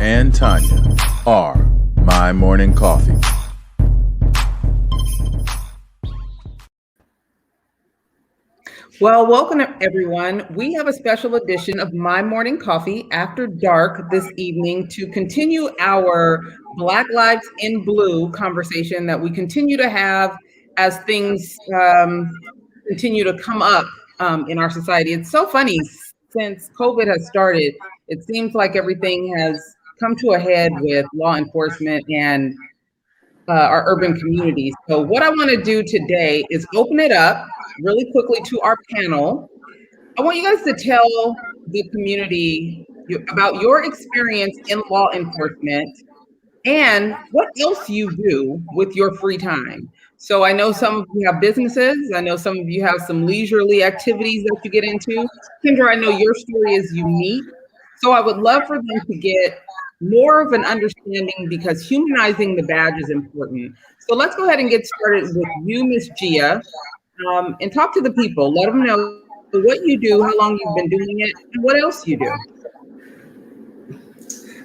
and Tanya are My Morning Coffee. Well, welcome everyone. We have a special edition of My Morning Coffee After Dark this evening to continue our Black Lives in Blue conversation that we continue to have as things continue to come up in our society. It's so funny, since COVID has started, it seems like everything has come to a head with law enforcement and our urban communities. So what I want to do today is open it up really quickly to our panel. I want you guys to tell the community about your experience in law enforcement and what else you do with your free time. So I know some of you have businesses. I know some of you have some leisurely activities that you get into. Kendra, I know your story is unique. So I would love for them to get more of an understanding, because humanizing the badge is important. So let's go ahead and get started with you, Miss Gia, and talk to the people. Let them know what you do, how long you've been doing it, and what else you do.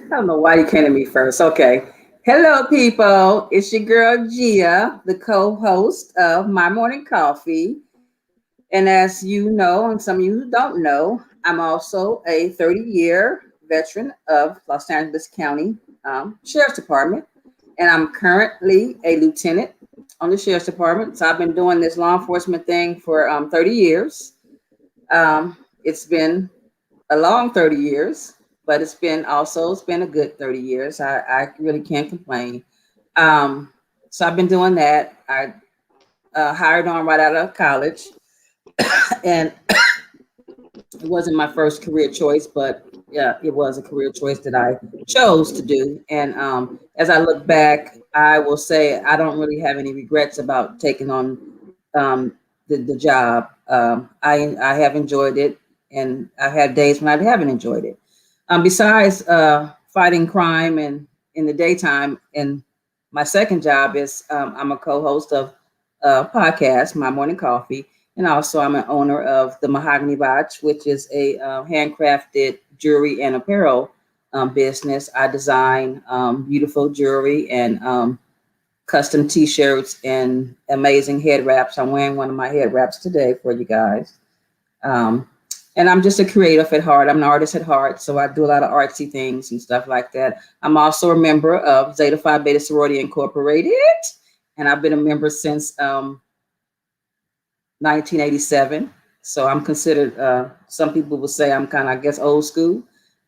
I don't know why you came to me first. Okay. Hello, people. It's your girl, Gia, the co-host of My Morning Coffee. And as you know, and some of you who don't know, I'm also a 30-year veteran of Los Angeles County Sheriff's Department. And I'm currently a lieutenant on the Sheriff's Department. So I've been doing this law enforcement thing for 30 years. It's been a long 30 years. But it's been a good 30 years. I really can't complain. So I've been doing that. I hired on right out of college. And it wasn't my first career choice, but yeah, it was a career choice that I chose to do. And as I look back, I will say I don't really have any regrets about taking on the job. I have enjoyed it, and I've had days when I haven't enjoyed it. Besides fighting crime and in the daytime, and my second job is I'm a co-host of a podcast, My Morning Coffee, and also I'm an owner of the Mahogany Botch, which is a handcrafted jewelry and apparel business. I design beautiful jewelry and custom T-shirts and amazing head wraps. I'm wearing one of my head wraps today for you guys. And I'm just a creative at heart. I'm an artist at heart, so I do a lot of artsy things and stuff like that. I'm also a member of Zeta Phi Beta Sorority Incorporated, and I've been a member since 1987. So I'm considered, some people will say I'm kind of, I guess, old school.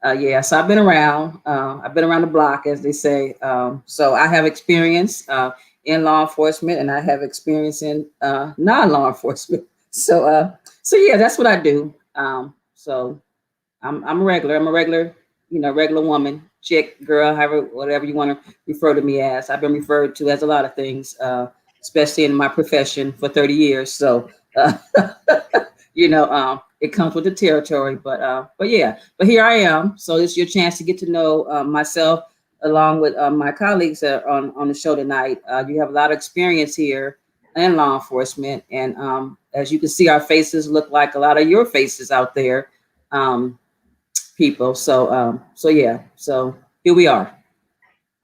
Yeah, so I've been around. I've been around the block, as they say. So I have experience in law enforcement, and I have experience in non-law enforcement. So yeah, that's what I do. So I'm a regular. I'm a regular, regular woman, chick, girl, however, whatever you want to refer to me as. I've been referred to as a lot of things, especially in my profession for 30 years. So, it comes with the territory. But yeah. But here I am. So it's your chance to get to know myself along with my colleagues that are on the show tonight. You have a lot of experience here in law enforcement, and as you can see, our faces look like a lot of your faces out there, people. So yeah. So here we are.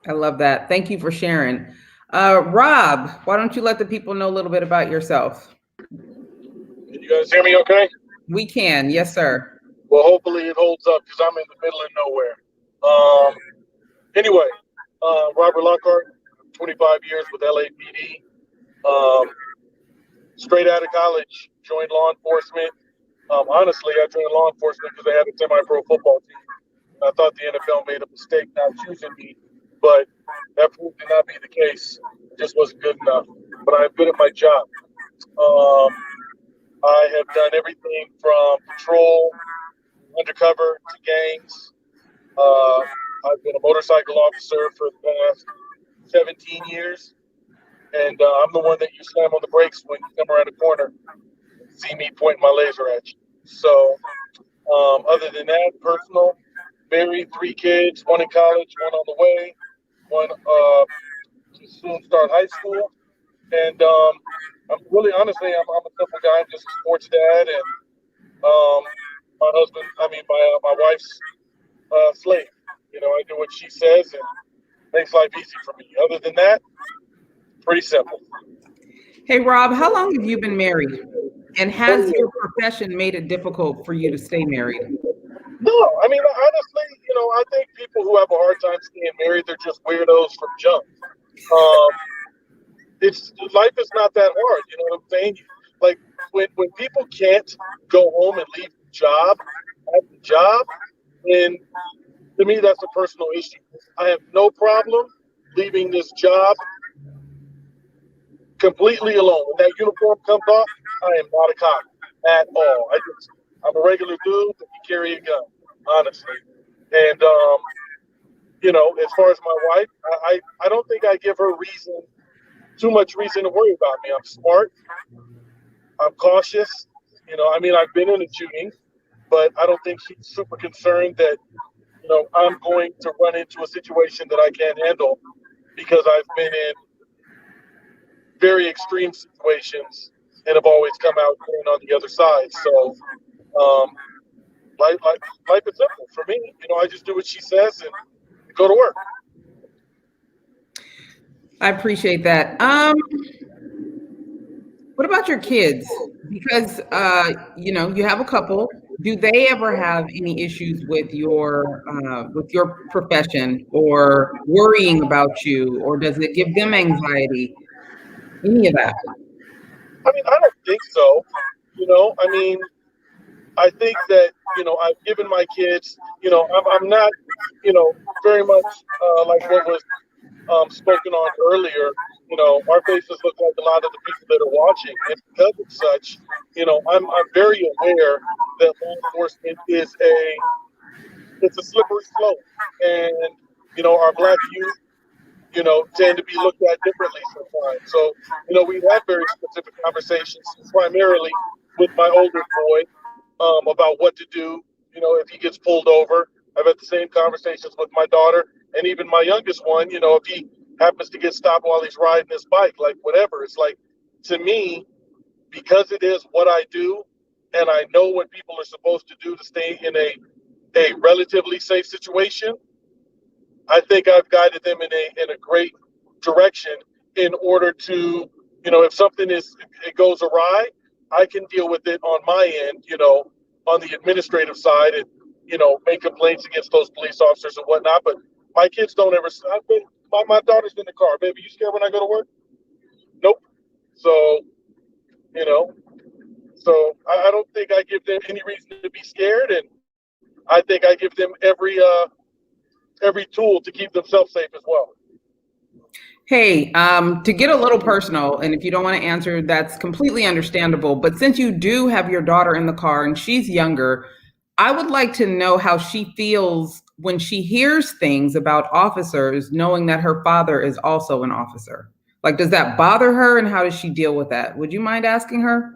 I love that. Thank you for sharing. Rob, why don't you let the people know a little bit about yourself? Can you guys hear me okay? We can. Yes, sir. Well, hopefully it holds up, because I'm in the middle of nowhere. Anyway, Robert Lockhart, 25 years with LAPD. Straight out of college, joined law enforcement. Honestly, I joined law enforcement because they had a semi-pro football team. I thought the NFL made a mistake not choosing me, but that proved to not be the case. It just wasn't good enough. But I'm good at my job. I have done everything from patrol, undercover, to gangs. I've been a motorcycle officer for the past 17 years. And I'm the one that you slam on the brakes when you come around the corner and see me pointing my laser at you. So other than that, personal, married, 3 kids, one in college, one on the way, one to soon start high school. And I'm really, honestly, I'm a simple guy. I'm just a sports dad, and my husband, my wife's slave. I do what she says and makes life easy for me. Other than that, pretty simple. Hey, Rob, how long have you been married? And has your profession made it difficult for you to stay married? No, I mean, honestly, I think people who have a hard time staying married, they're just weirdos from jump. Life is not that hard. You know what I'm saying? Like when people can't go home and leave the job, then to me that's a personal issue. I have no problem leaving this job completely alone. When that uniform comes off, I am not a cop at all. I'm a regular dude that can carry a gun, honestly. And as far as my wife, I don't think I give her too much reason to worry about me. I'm smart. I'm cautious. I've been in a shooting, but I don't think she's super concerned that, I'm going to run into a situation that I can't handle because I've been in very extreme situations and have always come out clean on the other side. So, life is simple for me. I just do what she says and go to work. I appreciate that. What about your kids? Because you have a couple. Do they ever have any issues with your profession or worrying about you, or does it give them anxiety? Any of that? I don't think so. I think that I've given my kids. I'm not very much like what was spoken on earlier. Our faces look like a lot of the people that are watching, and because of such, I'm very aware that law enforcement is a slippery slope, and our Black youth, tend to be looked at differently sometimes. So, we have very specific conversations, primarily with my older boy, about what to do, if he gets pulled over. I've had the same conversations with my daughter and even my youngest one, if he happens to get stopped while he's riding his bike, like whatever. It's like, to me, because it is what I do, and I know what people are supposed to do to stay in a relatively safe situation, I think I've guided them in a great direction in order to, if something it goes awry, I can deal with it on my end, on the administrative side, and make complaints against those police officers and whatnot. But my kids don't ever. My daughter's in the car. Baby, you scared when I go to work? Nope. So, so I don't think I give them any reason to be scared, and I think I give them every tool to keep themselves safe as well. Hey, to get a little personal, and if you don't want to answer, that's completely understandable. But since you do have your daughter in the car and she's younger, I would like to know how she feels when she hears things about officers, knowing that her father is also an officer. Like, does that bother her, and how does she deal with that? Would you mind asking her?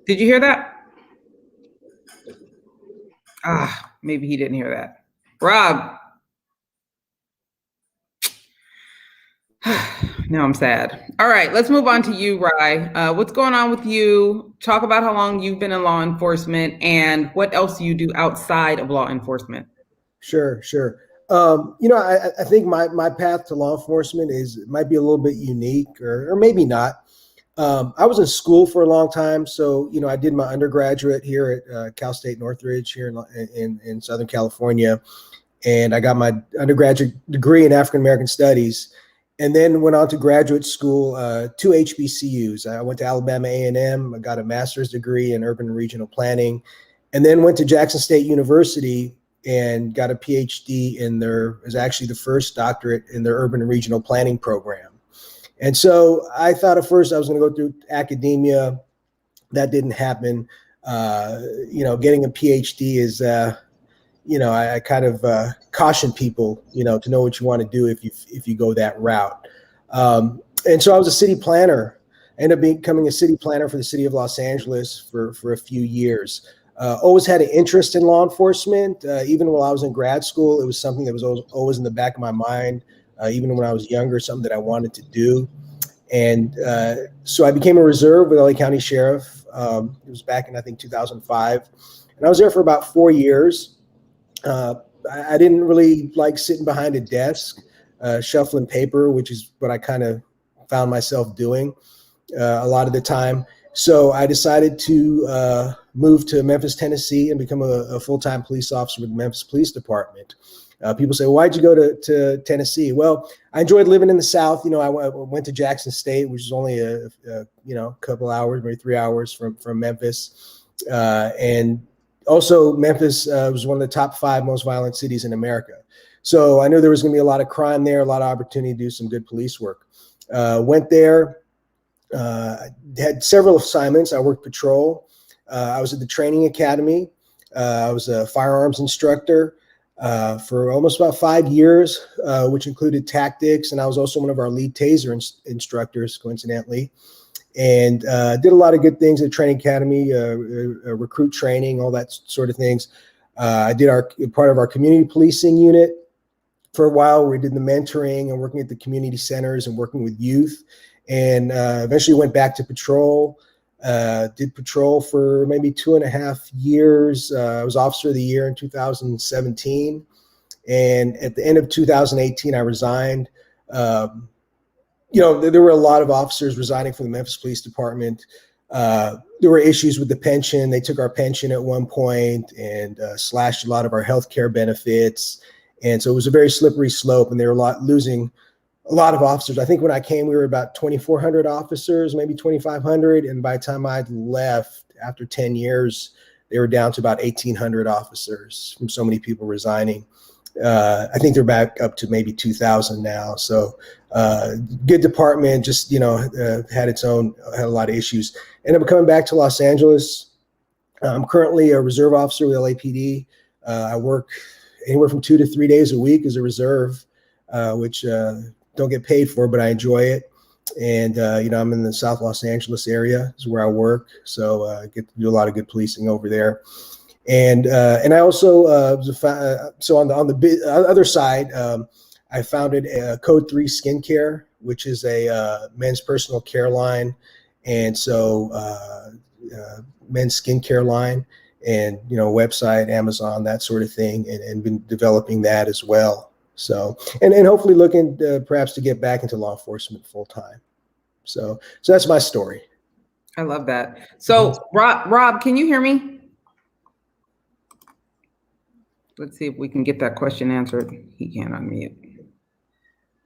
Did you hear that? Maybe he didn't hear that. Rob. Now I'm sad. All right, let's move on to you, Rye. What's going on with you? Talk about how long you've been in law enforcement and what else you do outside of law enforcement. Sure. I think my path to law enforcement might be a little bit unique, or maybe not. I was in school for a long time, so I did my undergraduate here at Cal State Northridge here in Southern California, and I got my undergraduate degree in African American Studies, and then went on to graduate school, 2 HBCUs. I went to Alabama A&M. I got a master's degree in urban and regional planning, and then went to Jackson State University and got a PhD is actually the first doctorate in their urban and regional planning program. And so I thought at first I was going to go through academia. That didn't happen. Getting a PhD is, I kind of caution people, to know what you want to do if you go that route. And so I was a city planner. I ended up becoming a city planner for the city of Los Angeles for a few years. Always had an interest in law enforcement. Even while I was in grad school, it was something that was always in the back of my mind. Even when I was younger, something that I wanted to do. And so I became a reserve with LA County Sheriff. It was back in, I think, 2005. And I was there for about 4 years. I didn't really like sitting behind a desk, shuffling paper, which is what I kind of found myself doing a lot of the time. So I decided to move to Memphis, Tennessee, and become a full-time police officer with the Memphis Police Department. People say, why'd you go to Tennessee? Well, I enjoyed living in the South. You know, I went to Jackson State, which is only a couple hours, maybe 3 hours from Memphis. And also Memphis was one of the top 5 most violent cities in America. So I knew there was going to be a lot of crime there, a lot of opportunity to do some good police work. Went there, had several assignments. I worked patrol. I was at the training academy. I was a firearms instructor for almost about 5 years, which included tactics. And I was also one of our lead taser instructors, coincidentally, and did a lot of good things at training academy, recruit training, all that sort of things. I did part of our community policing unit for a while. We did the mentoring and working at the community centers and working with youth, and eventually went back to patrol. Did patrol for maybe 2.5 years. I was Officer of the Year in 2017. And at the end of 2018, I resigned. There were a lot of officers resigning from the Memphis Police Department. There were issues with the pension. They took our pension at one point and slashed a lot of our health care benefits. And so it was a very slippery slope, and they were losing a lot of officers. I think when I came, we were about 2,400 officers, maybe 2,500. And by the time I'd left, after 10 years, they were down to about 1,800 officers from so many people resigning. I think they're back up to maybe 2,000 now. So good department, just, had a lot of issues. And I'm coming back to Los Angeles. I'm currently a reserve officer with LAPD. I work anywhere from 2 to 3 days a week as a reserve, which don't get paid for, but I enjoy it. And, I'm in the South Los Angeles area is where I work. So I get to do a lot of good policing over there. And I also, so on the other side, I founded Code 3 Skincare, which is a men's personal care line. And so men's skincare line and, website, Amazon, that sort of thing, and been developing that as well. So, and hopefully looking perhaps to get back into law enforcement full time. So that's my story. I love that. So Rob, can you hear me? Let's see if we can get that question answered. He can't unmute.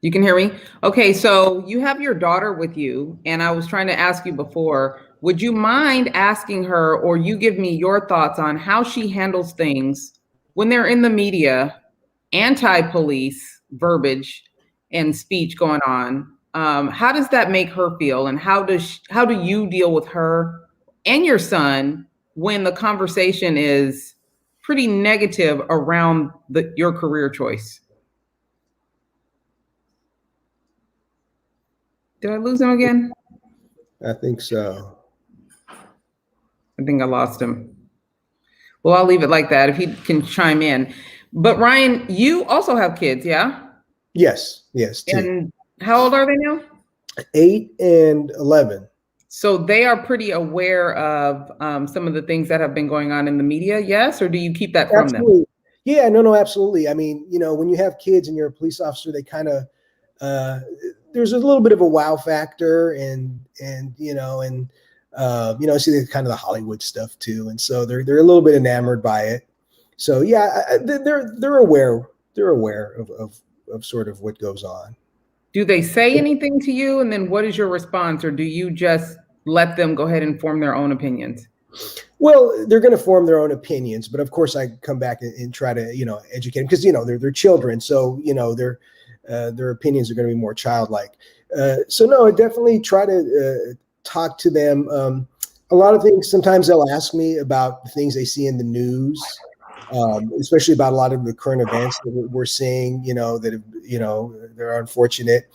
You can hear me? Okay, so you have your daughter with you, and I was trying to ask you before, would you mind asking her, or you give me your thoughts on how she handles things when they're in the media, anti-police verbiage and speech going on? How does that make her feel, and how do you deal with her and your son when the conversation is pretty negative around your career choice? Did I lose him again? I think so. I think I lost him. Well, I'll leave it like that if he can chime in. But Ryan, you also have kids, yeah? Yes. Too. And how old are they now? 8 and 11. So they are pretty aware of some of the things that have been going on in the media, yes? Or do you keep that from them? Yeah, no, absolutely. I mean, when you have kids and you're a police officer, they kind of, there's a little bit of a wow factor and see the kind of the Hollywood stuff too. And so they're a little bit enamored by it. So yeah, they're aware of sort of what goes on. Do they say anything to you? And then what is your response? Or do you just let them go ahead and form their own opinions? Well, they're going to form their own opinions, but of course I come back and try to, educate them because, they're children. So, their opinions are going to be more childlike. So no, I definitely try to talk to them. A lot of things, sometimes they'll ask me about the things they see in the news, especially about a lot of the current events that we're seeing, they're unfortunate.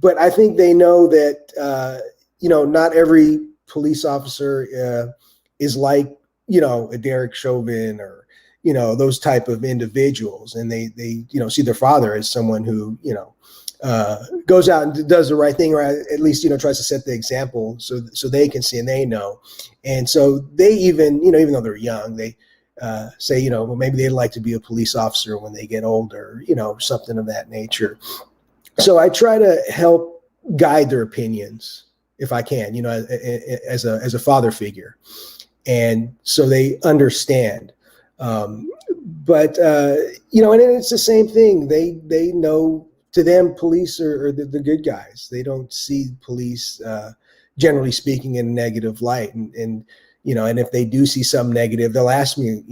But I think they know that, not every police officer is like, a Derek Chauvin or, those type of individuals. And they see their father as someone who, goes out and does the right thing, or at least, tries to set the example so they can see and they know. And so they even though they're young, they say, well, maybe they'd like to be a police officer when they get older, something of that nature. So I try to help guide their opinions if I can, as a father figure. And so they understand. But and it's the same thing. They know, to them, police are the good guys. They don't see police, generally speaking, in a negative light. And if they do see some negative, they'll ask me,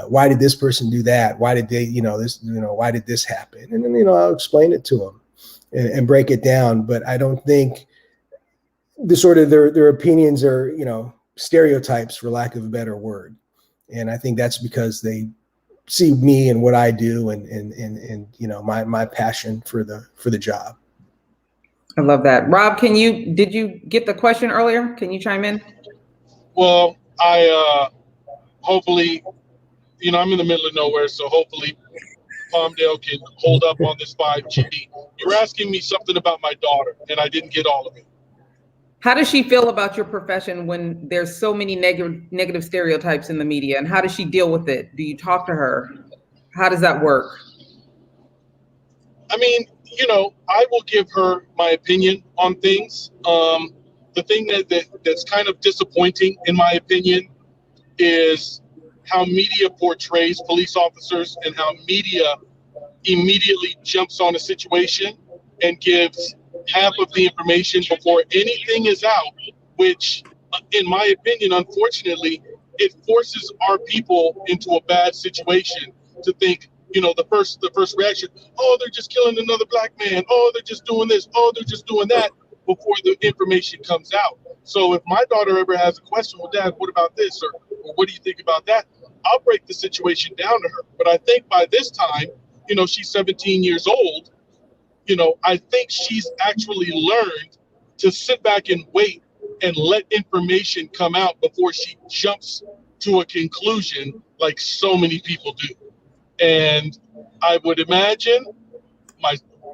why did this person do that? Why did they, why did this happen? And then, I'll explain it to them and break it down. But I don't think their opinions are, stereotypes, for lack of a better word. And I think that's because they see me and what I do and my passion for the job. I love that. Rob, did you get the question earlier? Can you chime in? Well, I hopefully, I'm in the middle of nowhere, so hopefully Palmdale can hold up on this 5G. You're asking me something about my daughter, and I didn't get all of it. How does she feel about your profession when there's so many negative stereotypes in the media, and how does she deal with it? Do you talk to her? How does that work? I mean, I will give her my opinion on things. The thing that's kind of disappointing, in my opinion, is how media portrays police officers and how media immediately jumps on a situation and gives half of the information before anything is out, which, in my opinion, unfortunately, it forces our people into a bad situation to think, the first reaction, oh, they're just killing another black man. Oh, they're just doing this. Oh, they're just doing that, before the information comes out. So if my daughter ever has a question, well, Dad, what about this? Or what do you think about that? I'll break the situation down to her. But I think by this time, she's 17 years old. I think she's actually learned to sit back and wait and let information come out before she jumps to a conclusion like so many people do. And I would imagine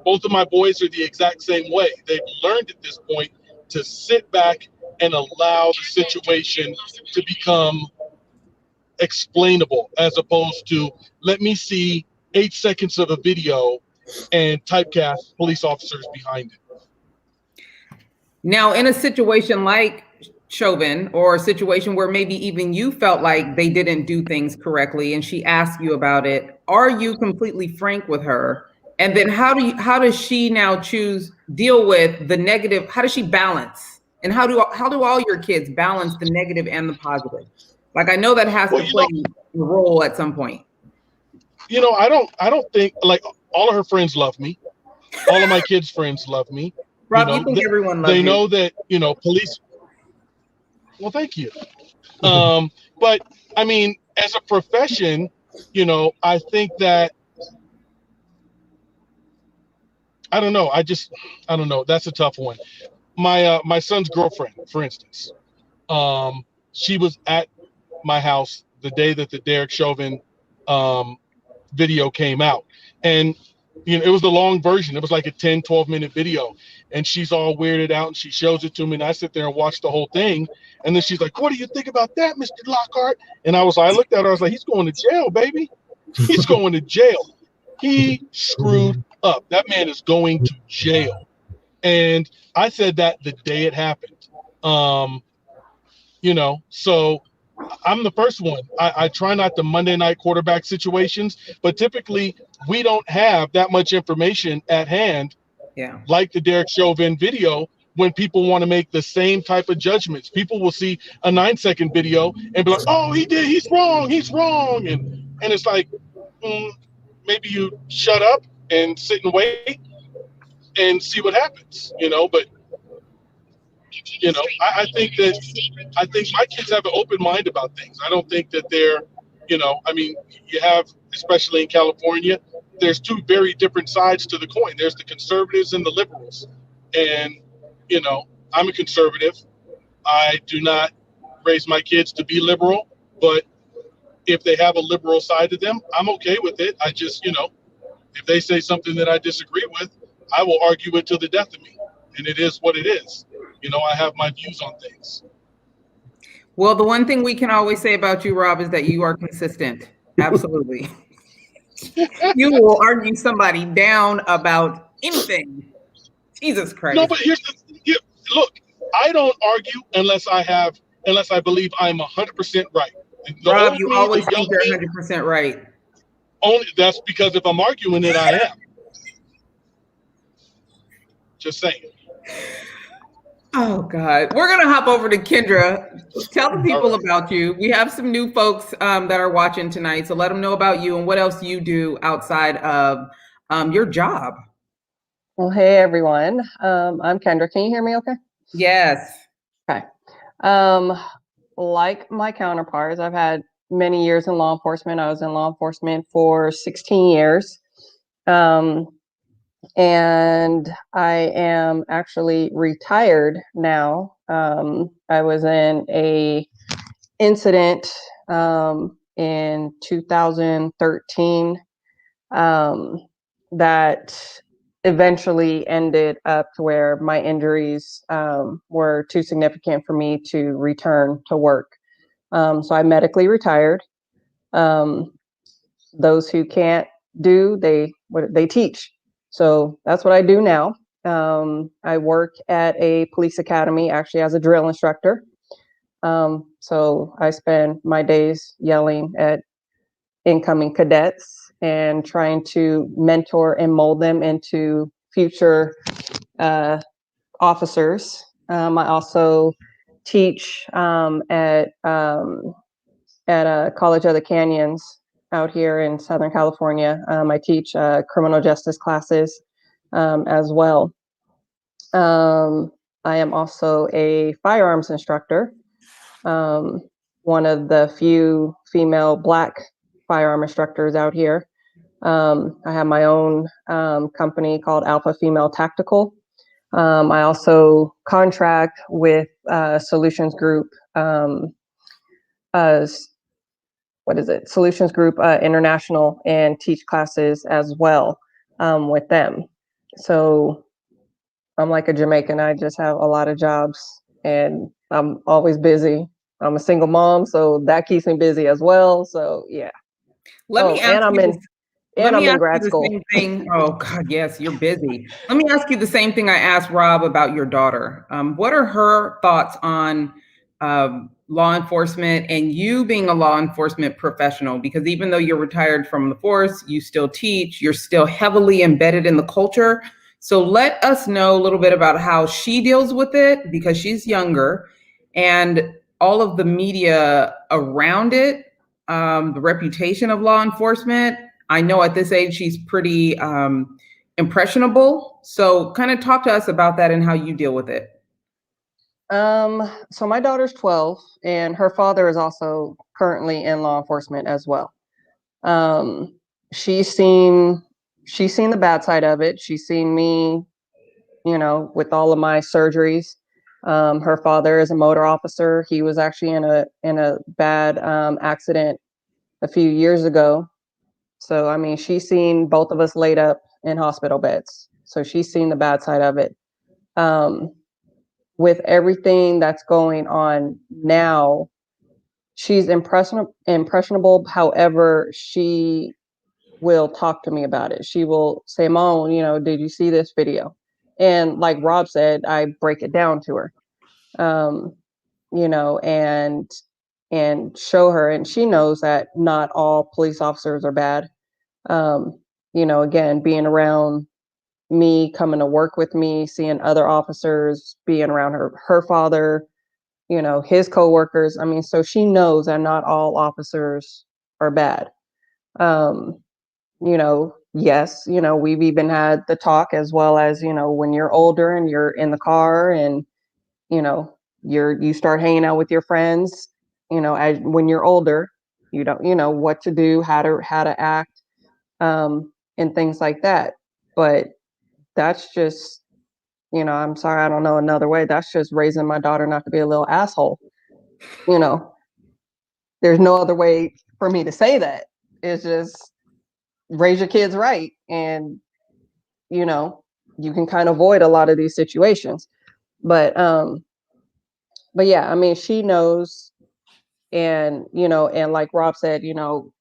both of my boys are the exact same way. They've learned at this point to sit back and allow the situation to become explainable, as opposed to, let me see 8 seconds of a video and typecast police officers behind it. Now, in a situation like Chauvin, or a situation where maybe even you felt like they didn't do things correctly and she asked you about it, are you completely frank with her? And then how does she now deal with the negative? How does she balance? And how do all your kids balance the negative and the positive? Like, I know that has to play a role at some point. I don't think, like, all of her friends love me. All of my kids' friends love me. Rob, you think everyone loves you? They know that, police. Well, thank you. But I mean, as a profession, I think that, I don't know. I don't know. That's a tough one. My son's girlfriend, for instance, she was at my house the day that the Derek Chauvin video came out. And, it was the long version. It was like a 10, 12-minute video. And she's all weirded out and she shows it to me. And I sit there and watch the whole thing. And then she's like, what do you think about that, Mr. Lockhart? And I looked at her, I was like, he's going to jail, baby. He's going to jail. He screwed up. That man is going to jail. And I said that the day it happened. So I'm the first one. I try not to Monday night quarterback situations, but typically we don't have that much information at hand, like the Derek Chauvin video, when people want to make the same type of judgments. People will see a 9-second video and be like, oh, he's wrong. And it's like, maybe you shut up and sit and wait and see what happens, but I think my kids have an open mind about things. I don't think that they're, you have, especially in California, there's two very different sides to the coin. There's the conservatives and the liberals. And, I'm a conservative. I do not raise my kids to be liberal, but if they have a liberal side to them, I'm okay with it. I just, if they say something that I disagree with, I will argue it to the death of me, and it is what it is. I have my views on things. Well, the one thing we can always say about you, Rob, is that you are consistent. Absolutely. You will argue somebody down about anything. Jesus Christ. No, but look, I don't argue unless I believe I'm 100% right. Rob, you always think you're 100% right. That's because if I'm arguing it, I am. Just saying. Oh God, we're gonna hop over to Kendra. Tell the people about you. We have some new folks that are watching tonight, so let them know about you and what else you do outside of your job. Well, hey everyone. I'm Kendra. Can you hear me okay? Yes. Okay. Like my counterparts, I've had many years in law enforcement. I was in law enforcement for 16 years. And I am actually retired now. I was in a incident in 2013 that eventually ended up to where my injuries were too significant for me to return to work. So I medically retired. Those who can't do, they teach. So that's what I do now. I work at a police academy, actually as a drill instructor. So I spend my days yelling at incoming cadets and trying to mentor and mold them into future officers. I also teach at College of the Canyons out here in Southern California. I teach criminal justice classes as well. I am also a firearms instructor, one of the few female Black firearm instructors out here. I have my own company called Alpha Female Tactical. I also contract with Solutions Group, Solutions Group International, and teach classes as well with them. So I'm like a Jamaican. I just have a lot of jobs and I'm always busy. I'm a single mom, so that keeps me busy as well. So yeah. Let me ask I'm in grad school. Same thing. Oh God, yes, you're busy. Let me ask you the same thing I asked Rob about your daughter. What are her thoughts on law enforcement and you being a law enforcement professional? Because even though you're retired from the force, you still teach, you're still heavily embedded in the culture. So let us know a little bit about how she deals with it, because she's younger, and all of the media around it, the reputation of law enforcement. I know at this age she's pretty impressionable. So kind of talk to us about that and how you deal with it. So my daughter's 12 and her father is also currently in law enforcement as well. She's seen the bad side of it. She's seen me, with all of my surgeries. Her father is a motor officer. He was actually in a bad accident a few years ago. So, I mean, she's seen both of us laid up in hospital beds. So she's seen the bad side of it. With everything that's going on now, she's impressionable. However, she will talk to me about it. She will say, Mom, did you see this video? And like Rob said, I break it down to her, and show her. And she knows that not all police officers are bad. Again, being around me, coming to work with me, seeing other officers, being around her father, his coworkers. I mean, so she knows that not all officers are bad. Yes, we've even had the talk as well as, when you're older and you're in the car and, you start hanging out with your friends, when you're older, you don't, what to do, how to act, and things like that. But that's just, I'm sorry, I don't know another way. That's just raising my daughter not to be a little asshole. There's no other way for me to say that. It's just raise your kids right. And, you can kind of avoid a lot of these situations. But yeah, I mean, she knows, and and like Rob said,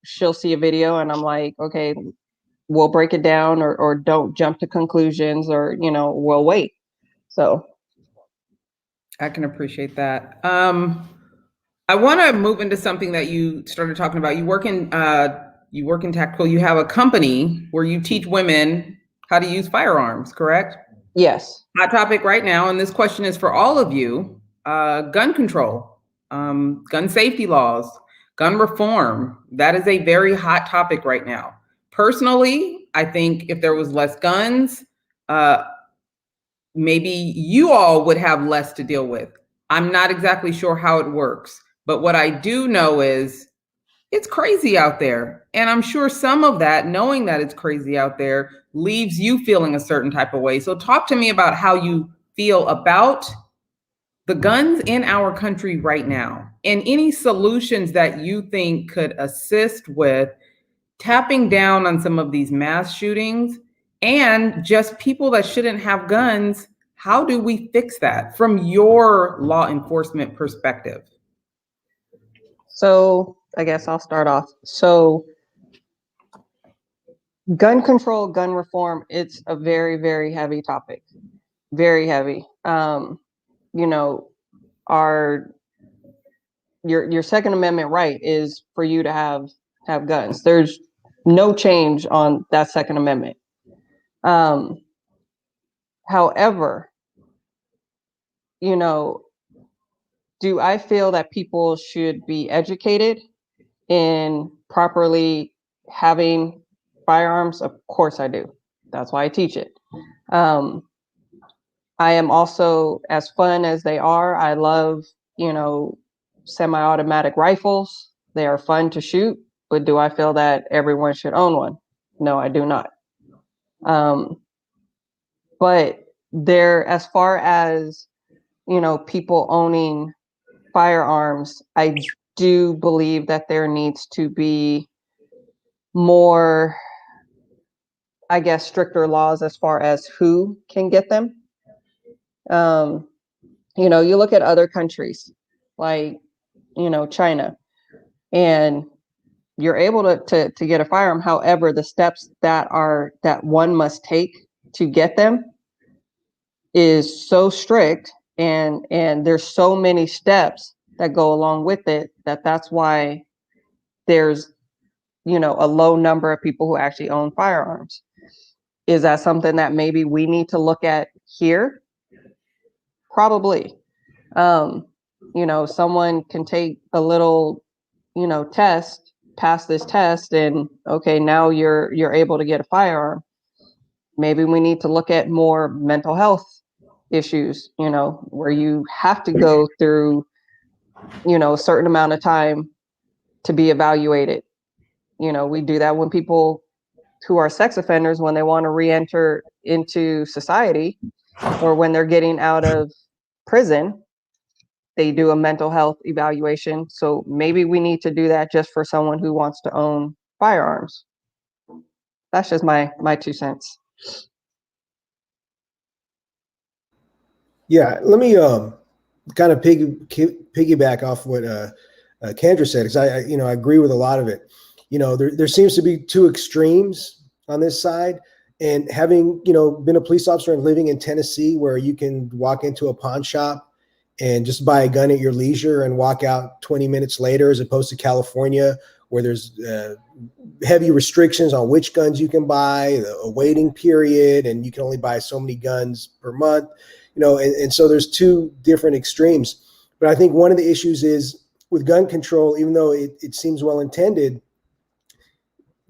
she'll see a video and I'm like, okay, we'll break it down, or don't jump to conclusions, or we'll wait. So I can appreciate that. I want to move into something that you started talking about. You work in tactical. You have a company where you teach women how to use firearms, correct? yes. Hot topic right now, and this question is for all of you: gun control, gun safety laws, gun reform. That is a very hot topic right now. Personally, I think if there was less guns, maybe you all would have less to deal with. I'm not exactly sure how it works, but what I do know is it's crazy out there. And I'm sure some of that, knowing that it's crazy out there, leaves you feeling a certain type of way. So talk to me about how you feel about the guns in our country right now, and any solutions that you think could assist with tapping down on some of these mass shootings, and just people that shouldn't have guns. How do we fix that from your law enforcement perspective? So I guess I'll start off. So gun control, gun reform, it's a very, very heavy topic. Very heavy. Your Second Amendment right is for you to have guns. There's no change on that Second Amendment. However, do I feel that people should be educated in properly having firearms? Of course I do. That's why I teach it. I am also, as fun as they are, I love, semi-automatic rifles. They are fun to shoot, but do I feel that everyone should own one? No, I do not. But there, as far as, people owning firearms, I do believe that there needs to be more, I guess, stricter laws as far as who can get them. You look at other countries like, China, and you're able to get a firearm. However, the steps that one must take to get them is so strict, and there's so many steps that go along with it, that's why there's, a low number of people who actually own firearms. Is that something that maybe we need to look at here? Probably. Someone can take a little, test, pass this test, and okay, now you're able to get a firearm. Maybe we need to look at more mental health issues, where you have to go through, a certain amount of time to be evaluated. We do that when people who are sex offenders, when they want to re-enter into society, or when they're getting out of prison, they do a mental health evaluation. So maybe we need to do that just for someone who wants to own firearms. That's just my 2 cents. Yeah, let me kind of piggyback off what Kendra said, because I agree with a lot of it. There seems to be two extremes on this side, and having been a police officer and living in Tennessee, where you can walk into a pawn shop and just buy a gun at your leisure and walk out 20 minutes later, as opposed to California, where there's heavy restrictions on which guns you can buy, a waiting period, and you can only buy so many guns per month. And so there's two different extremes. But I think one of the issues is with gun control, even though it seems well intended,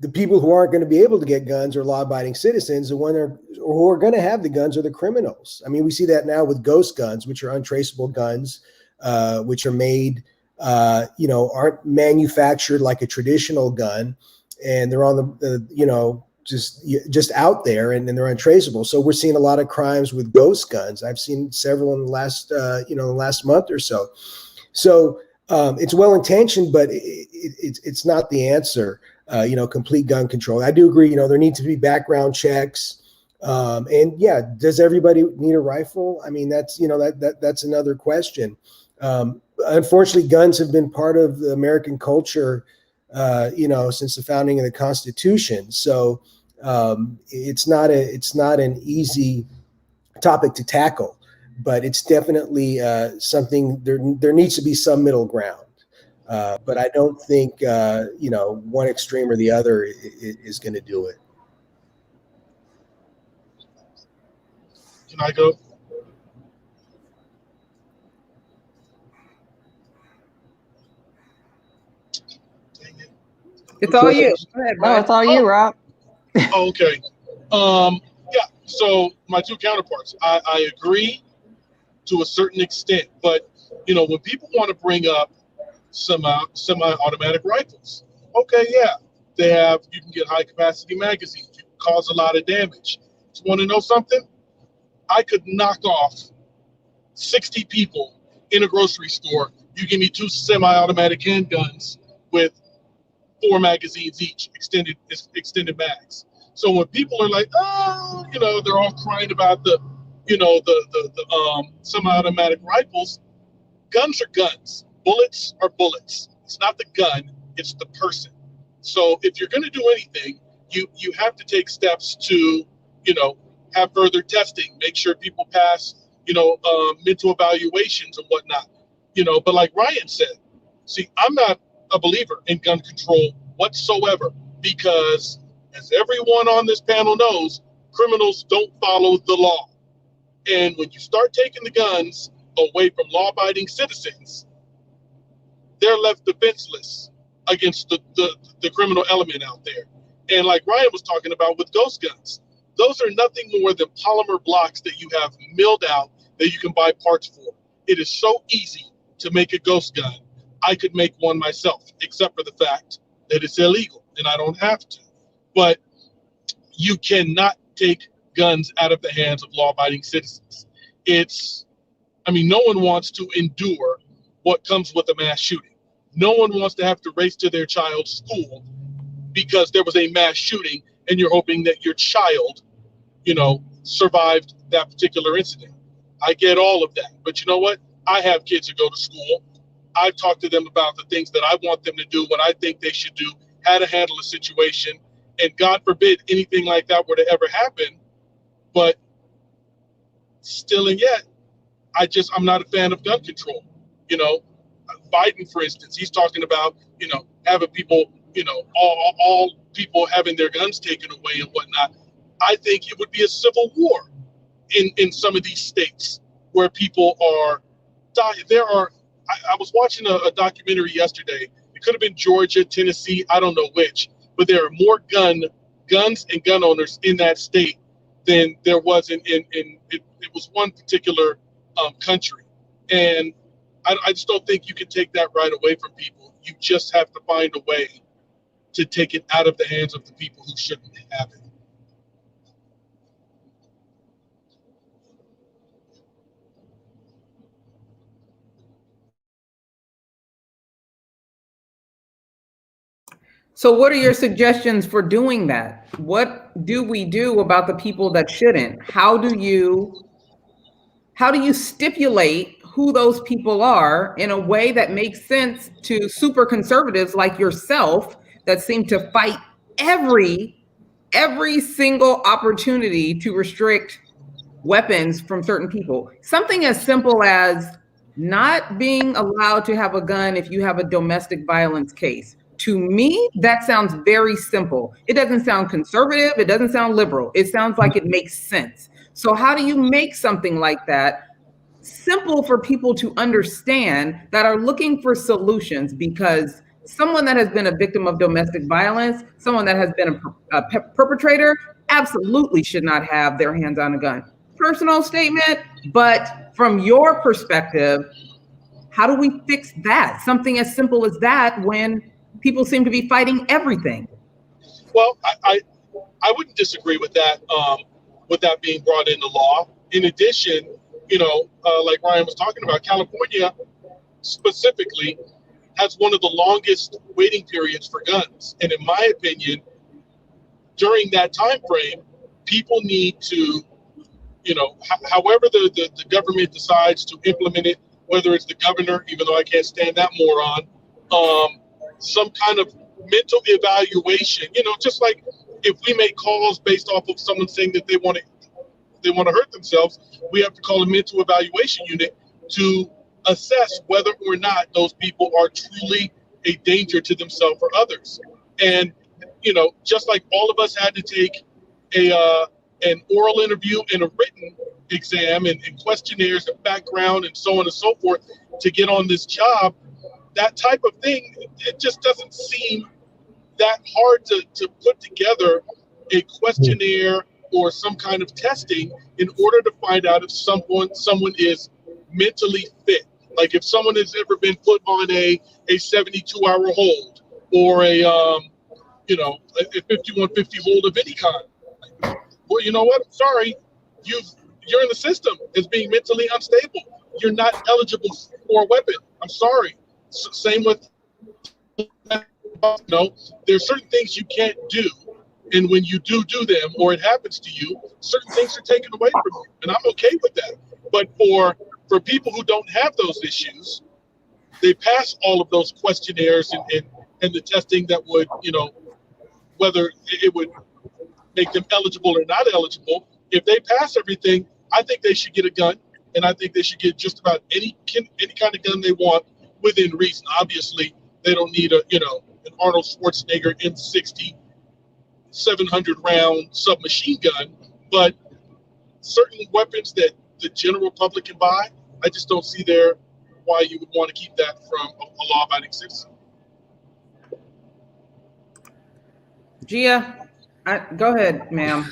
the people who aren't going to be able to get guns are law-abiding citizens. The one who are going to have the guns are the criminals. I mean, we see that now with ghost guns, which are untraceable guns, which are made, aren't manufactured like a traditional gun, and they're on the just out there, and they're untraceable. So we're seeing a lot of crimes with ghost guns. I've seen several in the last month or so. So it's well intentioned, but it's not the answer. Complete gun control. I do agree. There need to be background checks. And yeah, does everybody need a rifle? I mean, that's, that's another question. Unfortunately, guns have been part of the American culture, since the founding of the Constitution. So it's not an easy topic to tackle, but it's definitely something. There needs to be some middle ground. But I don't think one extreme or the other is going to do it. Can I go? Dang it. It's all you. Go ahead, No, bud. it's all you, Rob. Oh, okay. Yeah. So my two counterparts, I agree to a certain extent, but when people want to bring up semi-automatic rifles, okay, yeah, you can get high capacity magazines, you can cause a lot of damage. You want to know something? I could knock off 60 people in a grocery store. You give me 2 semi-automatic handguns with 4 magazines each, extended mags. So when people are like, oh, they're all crying about the semi-automatic rifles, guns are guns. Bullets are bullets. It's not the gun, it's the person. So if you're going to do anything, you have to take steps to, have further testing, make sure people pass, mental evaluations and whatnot. But like Ryan said, see, I'm not a believer in gun control whatsoever, because as everyone on this panel knows, criminals don't follow the law. And when you start taking the guns away from law-abiding citizens, they're left defenseless against the criminal element out there. And like Ryan was talking about with ghost guns, those are nothing more than polymer blocks that you have milled out that you can buy parts for. It is so easy to make a ghost gun. I could make one myself, except for the fact that it's illegal and I don't have to. But you cannot take guns out of the hands of law-abiding citizens. No one wants to endure what comes with a mass shooting. No one wants to have to race to their child's school because there was a mass shooting and you're hoping that your child, survived that particular incident. I get all of that. But you know what? I have kids who go to school. I've talked to them about the things that I want them to do, what I think they should do, how to handle a situation. And God forbid anything like that were to ever happen. But still and yet, I'm not a fan of gun control. Biden, for instance, he's talking about, having people, all people having their guns taken away and whatnot. I think it would be a civil war in some of these states where people are dying. I was watching a documentary yesterday. It could have been Georgia, Tennessee, I don't know which, but there are more guns and gun owners in that state than there was it was one particular country. And I just don't think you can take that right away from people. You just have to find a way to take it out of the hands of the people who shouldn't have it. So what are your suggestions for doing that? What do we do about the people that shouldn't? How do you stipulate who those people are in a way that makes sense to super conservatives like yourself that seem to fight every single opportunity to restrict weapons from certain people? Something as simple as not being allowed to have a gun if you have a domestic violence case. To me, that sounds very simple. It doesn't sound conservative. It doesn't sound liberal. It sounds like it makes sense. So how do you make something like that simple for people to understand that are looking for solutions? Because someone that has been a victim of domestic violence, someone that has been a perpetrator, absolutely should not have their hands on a gun. Personal statement, but from your perspective, how do we fix that? Something as simple as that when people seem to be fighting everything. Well, I wouldn't disagree with that being brought into law. In addition, like Ryan was talking about, California specifically has one of the longest waiting periods for guns. And in my opinion, during that time frame, people need to, however the government decides to implement it, whether it's the governor, even though I can't stand that moron, some kind of mental evaluation, just like if we make calls based off of someone saying that they want to hurt themselves, we have to call a mental evaluation unit to assess whether or not those people are truly a danger to themselves or others. And, just like all of us had to take an oral interview and a written exam and questionnaires and background and so on and so forth to get on this job, that type of thing, it just doesn't seem that hard to put together a questionnaire or some kind of testing in order to find out if someone is mentally fit. Like if someone has ever been put on a 72-hour hold or a 5150 hold of any kind. Well, you know what? Sorry, you're in the system as being mentally unstable. You're not eligible for a weapon. I'm sorry. Same with, there's certain things you can't do. And when you do them, or it happens to you, certain things are taken away from you. And I'm okay with that. But for people who don't have those issues, they pass all of those questionnaires and the testing that would, whether it would make them eligible or not eligible. If they pass everything, I think they should get a gun. And I think they should get just about any kind of gun they want within reason. Obviously, they don't need an Arnold Schwarzenegger M60 700-round submachine gun, but certain weapons that the general public can buy, I just don't see why you would want to keep that from a law-abiding citizen. Gia, go ahead, ma'am.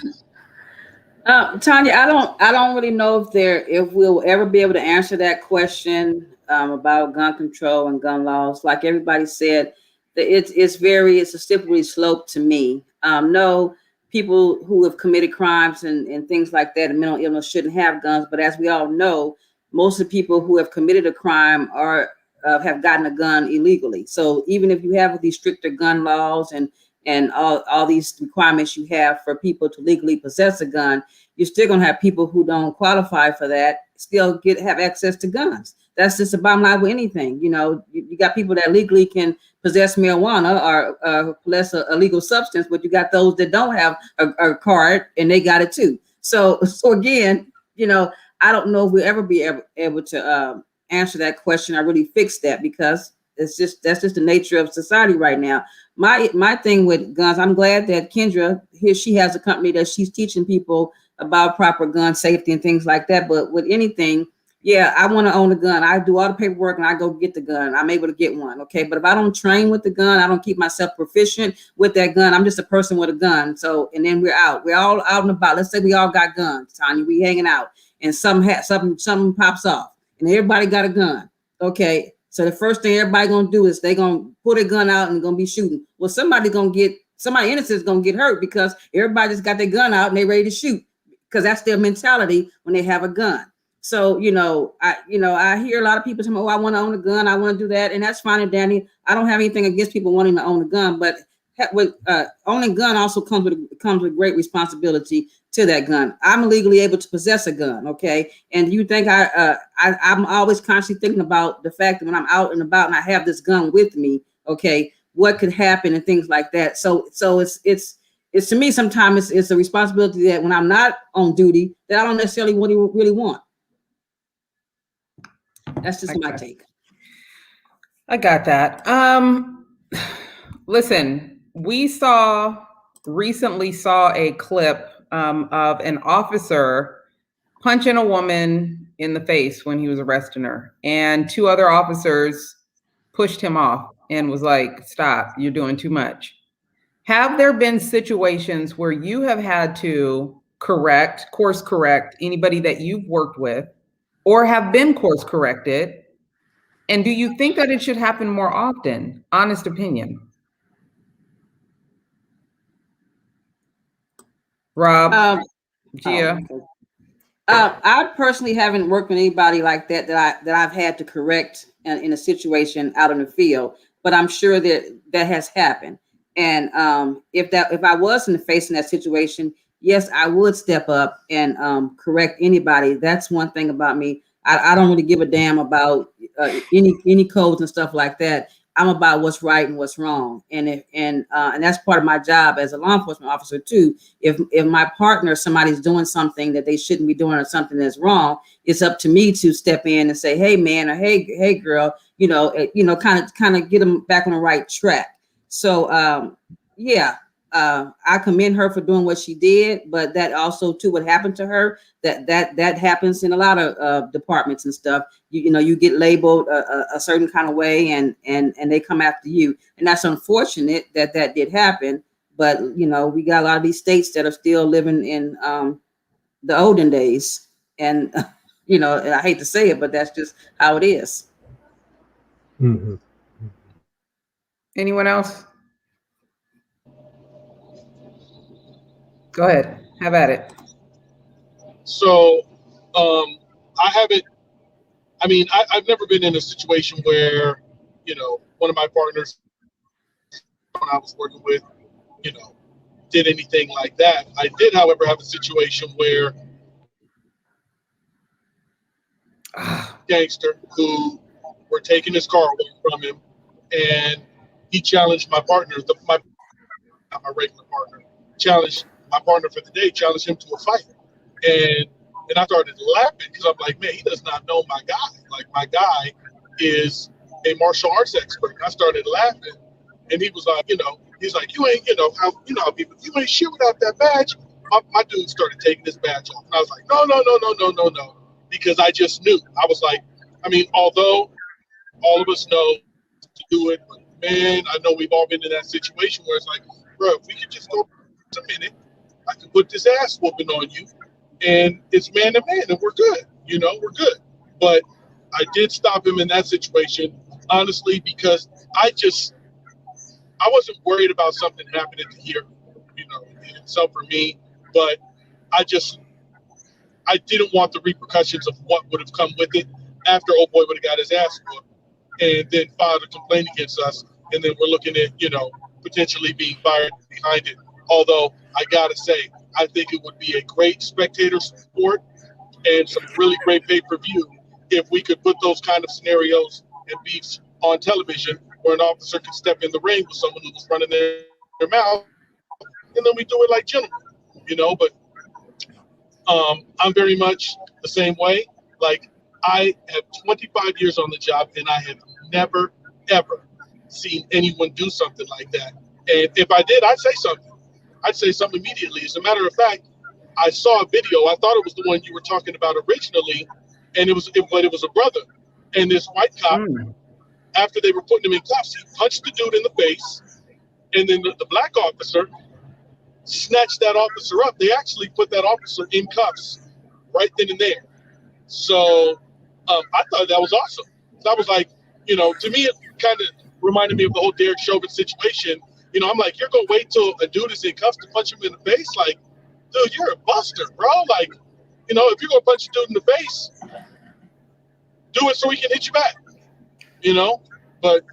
Tanya, I don't really know if we'll ever be able to answer that question about gun control and gun laws. Like everybody said, it's a slippery slope to me. No, people who have committed crimes and things like that and mental illness shouldn't have guns. But as we all know, most of the people who have committed a crime have gotten a gun illegally. So even if you have these stricter gun laws and all these requirements you have for people to legally possess a gun, you're still going to have people who don't qualify for that still have access to guns. That's just the bottom line with anything. You got people that legally can possess marijuana or possess a illegal substance, but you got those that don't have a card and they got it too. So again, I don't know if we'll ever be able to answer that question. I really fix that because that's just the nature of society right now. My thing with guns, I'm glad that Kendra she has a company that she's teaching people about proper gun safety and things like that. But with anything, yeah, I want to own a gun. I do all the paperwork and I go get the gun. I'm able to get one. Okay. But if I don't train with the gun, I don't keep myself proficient with that gun. I'm just a person with a gun. So, and then we're all out and about. Let's say we all got guns, Tanya, we hanging out and something pops off and everybody got a gun. Okay. So the first thing everybody going to do is they going to put a gun out and going to be shooting. Well, somebody innocent is going to get hurt because everybody just got their gun out and they ready to shoot because that's their mentality when they have a gun. So, I hear a lot of people saying, oh, I want to own a gun. I want to do that. And that's fine and dandy. I don't have anything against people wanting to own a gun, but with owning a gun also comes with great responsibility to that gun. I'm legally able to possess a gun. Okay. And you think I'm always constantly thinking about the fact that when I'm out and about and I have this gun with me, okay, what could happen and things like that. So it's to me, sometimes it's a responsibility that when I'm not on duty that I don't necessarily really want. That's just my take. I got that. Listen, we recently saw a clip of an officer punching a woman in the face when he was arresting her, and two other officers pushed him off and was like, "Stop, you're doing too much." Have there been situations where you have had to course correct anybody that you've worked with or have been course corrected? And do you think that it should happen more often? Honest opinion. Rob, Gia. I personally haven't worked with anybody like that I've had to correct in a situation out in the field, but I'm sure that has happened. And if I was facing that situation, yes, I would step up and correct anybody. That's one thing about me. I don't really give a damn about any codes and stuff like that. I'm about what's right and what's wrong, and that's part of my job as a law enforcement officer too. If my partner, somebody's doing something that they shouldn't be doing or something that's wrong, it's up to me to step in and say, "Hey, man," or "Hey, girl," kind of get them back on the right track. So, yeah. I commend her for doing what she did, but that also too, what happened to her, that happens in a lot of departments and stuff. You get labeled a certain kind of way, and they come after you, and that's unfortunate that did happen. But we got a lot of these states that are still living in the olden days, and I hate to say it, but that's just how it is. Mm-hmm. Anyone else? Go ahead. Have at it. So, I've never been in a situation where, one of my partners I was working with, did anything like that. I did, however, have a situation where gangster who were taking his car away from him, and he challenged my partner, not my regular partner, challenged my partner for the day, challenged him to a fight. And I started laughing because I'm like, man, he does not know my guy. Like, my guy is a martial arts expert. And I started laughing, and he was like, he's like, you ain't, how people, you ain't shit without that badge. My dude started taking his badge off, and I was like, no, because I just knew. I was like, although all of us know to do it, but man, I know we've all been in that situation where it's like, bro, if we could just go a minute, I can put this ass whooping on you, and it's man to man, and we're good. We're good. But I did stop him in that situation, honestly, because I wasn't worried about something happening to here, so for me, but I didn't want the repercussions of what would have come with it after old boy would have got his ass whooped and then filed a complaint against us, and then we're looking at, potentially being fired behind it. Although I gotta say, I think it would be a great spectator sport and some really great pay-per-view if we could put those kind of scenarios and beefs on television where an officer can step in the ring with someone who was running their mouth, and then we do it like gentlemen, but I'm very much the same way. Like, I have 25 years on the job, and I have never, ever seen anyone do something like that. And if I did, I'd say something. I'd say something immediately. As a matter of fact, I saw a video. I thought it was the one you were talking about originally, and it was a brother. And this white cop, after they were putting him in cuffs, he punched the dude in the face, and then the black officer snatched that officer up. They actually put that officer in cuffs right then and there. So I thought that was awesome. That was like, to me, it kind of reminded me of the whole Derek Chauvin situation. I'm like, you're going to wait till a dude is in cuffs to punch him in the face? Like, dude, you're a buster, bro. Like, if you're going to punch a dude in the face, do it so he can hit you back, But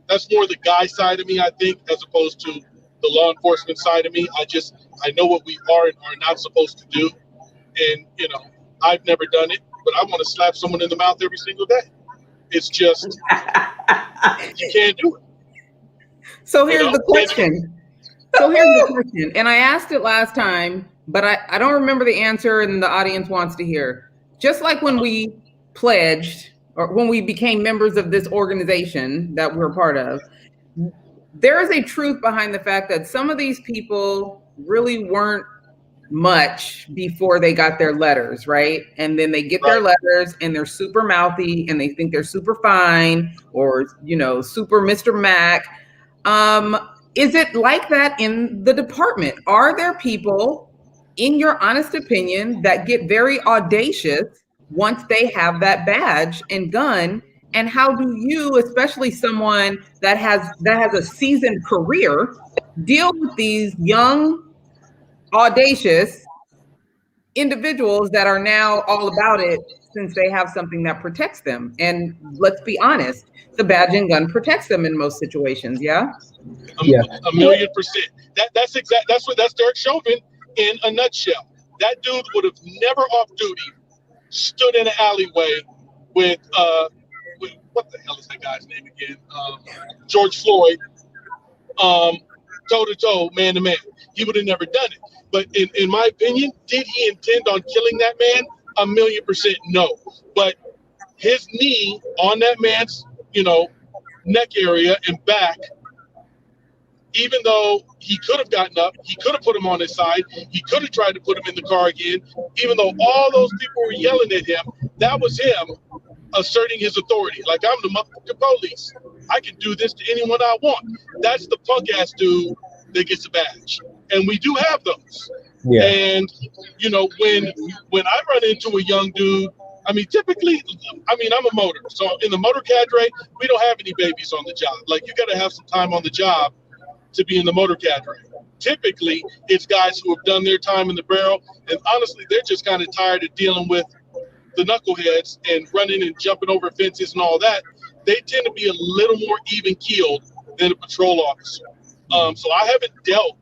that's more the guy side of me, I think, as opposed to the law enforcement side of me. I know what we are and are not supposed to do. And, I've never done it, but I want to slap someone in the mouth every single day. It's just, you can't do it. So here's the question. And I asked it last time, but I don't remember the answer, and the audience wants to hear. Just like when we pledged, or when we became members of this organization that we're part of, there is a truth behind the fact that some of these people really weren't much before they got their letters, right? And then they get their letters and they're super mouthy and they think they're super fine, or, super Mr. Mac. Is it like that in the department? Are there people, in your honest opinion, that get very audacious once they have that badge and gun? And how do you, especially someone that has a seasoned career, deal with these young, audacious individuals that are now all about it since they have something that protects them? And let's be honest, the badge and gun protects them in most situations. Yeah. A million %. That's Derek Chauvin. in a nutshell. That dude would have never off duty stood in an alleyway with what the hell is that guy's name again? George Floyd, toe to toe, man to man. He would have never done it. But in my opinion, did he intend on killing that man? 1,000,000% no. But his knee on that man's, neck area and back, even though he could have gotten up, he could have put him on his side, he could have tried to put him in the car again, even though all those people were yelling at him, that was him asserting his authority. Like, I'm the motherfucking police. I can do this to anyone I want. That's the punk ass dude that gets a badge. And we do have those. Yeah. And, when I run into a young dude, typically, I'm a motor. So in the motor cadre, we don't have any babies on the job. Like, you got to have some time on the job to be in the motor cadre. Typically, it's guys who have done their time in the barrel. And honestly, they're just kind of tired of dealing with the knuckleheads and running and jumping over fences and all that. They tend to be a little more even keeled than a patrol officer. So I haven't dealt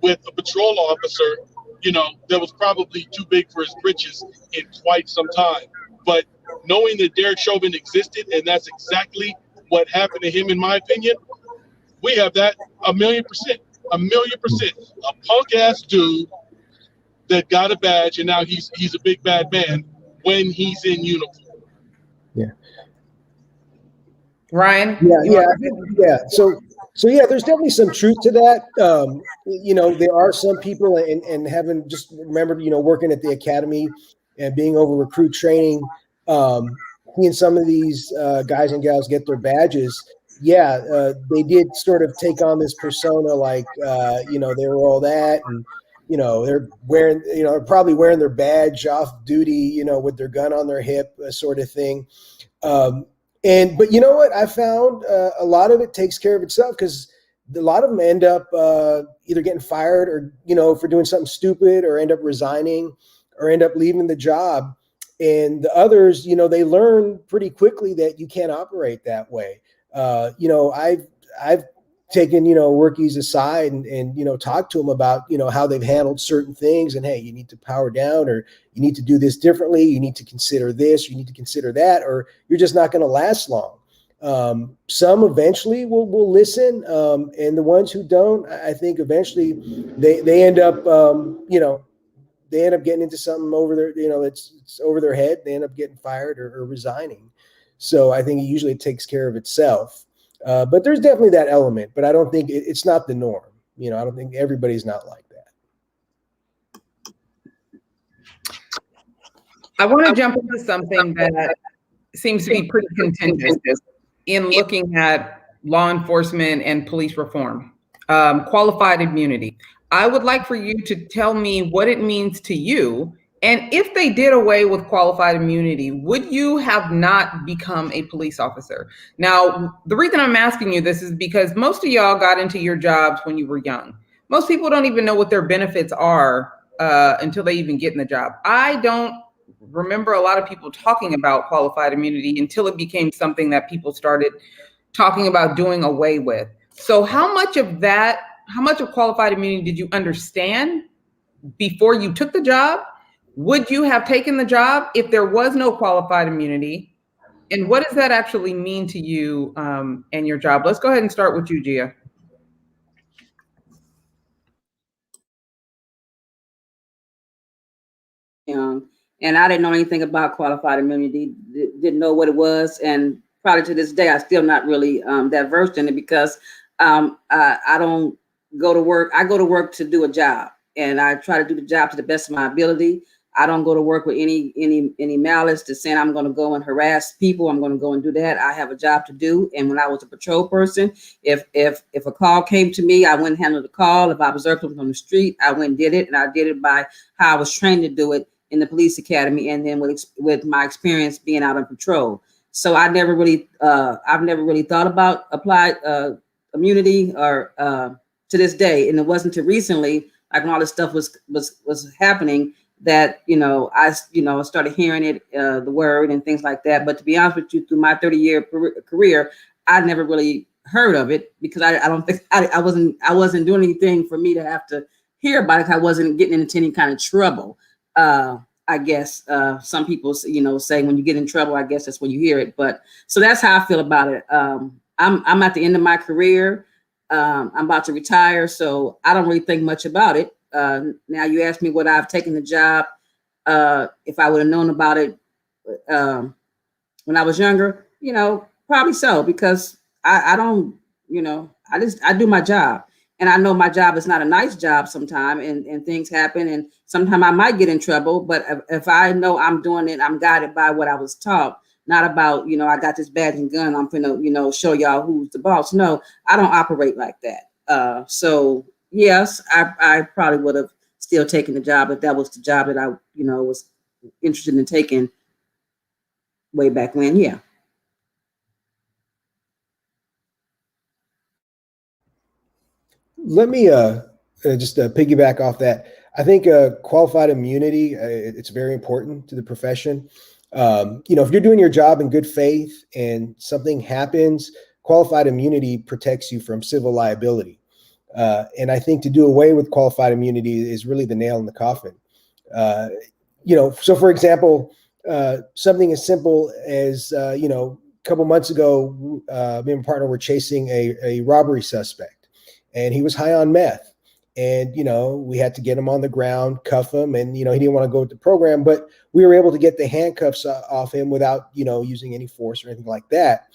with a patrol officer, that was probably too big for his britches in quite some time. But knowing that Derek Chauvin existed, and that's exactly what happened to him, in my opinion, we have that 1,000,000%. 1,000,000%. A punk ass dude that got a badge, and now he's a big bad man when he's in uniform. Yeah. Ryan? Yeah. So yeah, there's definitely some truth to that. There are some people, and having just remembered, working at the academy and being over recruit training, seeing some of these guys and gals get their badges. Yeah, they did sort of take on this persona, like, they were all that, and they're wearing, they're probably wearing their badge off duty, with their gun on their hip, sort of thing. But you know what? I found a lot of it takes care of itself, because a lot of them end up either getting fired or, for doing something stupid, or end up resigning, or end up leaving the job. And the others, they learn pretty quickly that you can't operate that way. I've taken, workies aside and talked to them about, how they've handled certain things, and, hey, you need to power down, or you need to do this differently. You need to consider this, you need to consider that, or you're just not going to last long. Some eventually will listen. And the ones who don't, I think eventually they end up, they end up getting into something over their, it's over their head. They end up getting fired or resigning. So I think usually it takes care of itself. But there's definitely that element, but I don't think it's not the norm. I don't think everybody's not like that. I want to jump into something that seems to be pretty contentious in looking at law enforcement and police reform, qualified immunity. I would like for you to tell me what it means to you. And if they did away with qualified immunity, would you have not become a police officer? Now, the reason I'm asking you this is because most of y'all got into your jobs when you were young. Most people don't even know what their benefits are until they even get in the job. I don't remember a lot of people talking about qualified immunity until it became something that people started talking about doing away with. So how much of qualified immunity did you understand before you took the job? Would you have taken the job if there was no qualified immunity? And what does that actually mean to you and your job? Let's go ahead and start with you, Gia. And I didn't know anything about qualified immunity, didn't know what it was. And probably to this day, I'm still not really that versed in it, because I don't go to work. I go to work to do a job, and I try to do the job to the best of my ability. I don't go to work with any malice to saying I'm going to go and harass people. I'm going to go and do that. I have a job to do. And when I was a patrol person, if a call came to me, I went and handled the call. If I observed something on the street, I went and did it. And I did it by how I was trained to do it in the police academy, and then with my experience being out on patrol. So I've never really thought about applied immunity or to this day. And it wasn't until recently, like when all this stuff was happening, that I started hearing it, the word and things like that. But to be honest with you, through my 30-year career, I never really heard of it, because I don't think I wasn't doing anything for me to have to hear about it. I wasn't getting into any kind of trouble. I guess some people, say when you get in trouble, I guess that's when you hear it. But so that's how I feel about it. I'm at the end of my career. I'm about to retire, so I don't really think much about it. Now you ask me would I have taken the job if I would have known about it when I was younger, probably so, because I don't, I do my job. And I know my job is not a nice job sometimes, and things happen, and sometimes I might get in trouble. But if I know I'm doing it, I'm guided by what I was taught, not about, I got this badge and gun, I'm finna, show y'all who's the boss. No, I don't operate like that. So yes, I probably would have still taken the job if that was the job that I, was interested in taking way back when. Yeah. Let me just piggyback off that. I think qualified immunity, it's very important to the profession. If you're doing your job in good faith and something happens, qualified immunity protects you from civil liability. And I think to do away with qualified immunity is really the nail in the coffin. So for example, something as simple as, a couple months ago, me and my partner were chasing a robbery suspect. And he was high on meth, and, we had to get him on the ground, cuff him, and, he didn't want to go with the program, but we were able to get the handcuffs off him without, using any force or anything like that.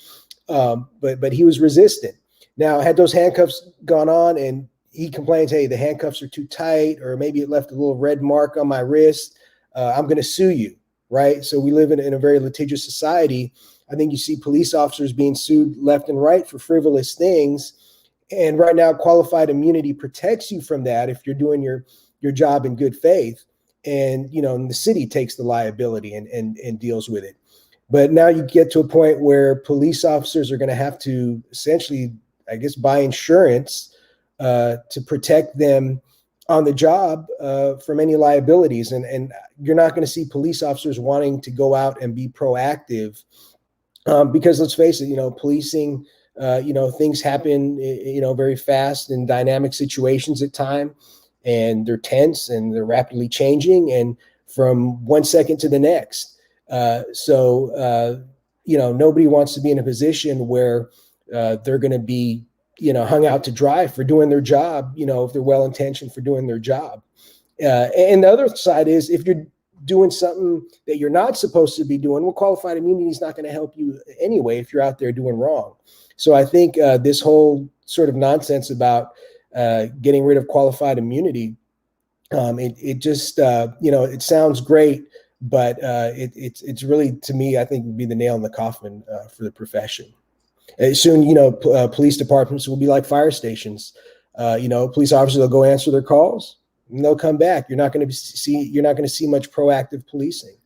But he was resistant. Now, had those handcuffs gone on and he complains, hey, the handcuffs are too tight, or maybe it left a little red mark on my wrist, I'm going to sue you, right? So we live in a very litigious society. I think you see police officers being sued left and right for frivolous things. And right now, qualified immunity protects you from that if you're doing your job in good faith. And, and the city takes the liability and deals with it. But now you get to a point where police officers are going to have to essentially, I guess, buy insurance to protect them on the job from any liabilities. And you're not going to see police officers wanting to go out and be proactive because, let's face it, policing, things happen, very fast in dynamic situations at time, and they're tense and they're rapidly changing, and from 1 second to the next. Nobody wants to be in a position where they're going to be, hung out to dry for doing their job, if they're well-intentioned for doing their job. And the other side is, if you're doing something that you're not supposed to be doing, well, qualified immunity is not going to help you anyway if you're out there doing wrong. So I think this whole sort of nonsense about getting rid of qualified immunity, it just, it sounds great, but it's really, to me, I think would be the nail in the coffin for the profession. Soon, police departments will be like fire stations. Police officers will go answer their calls and they'll come back. You're not going to see much proactive policing.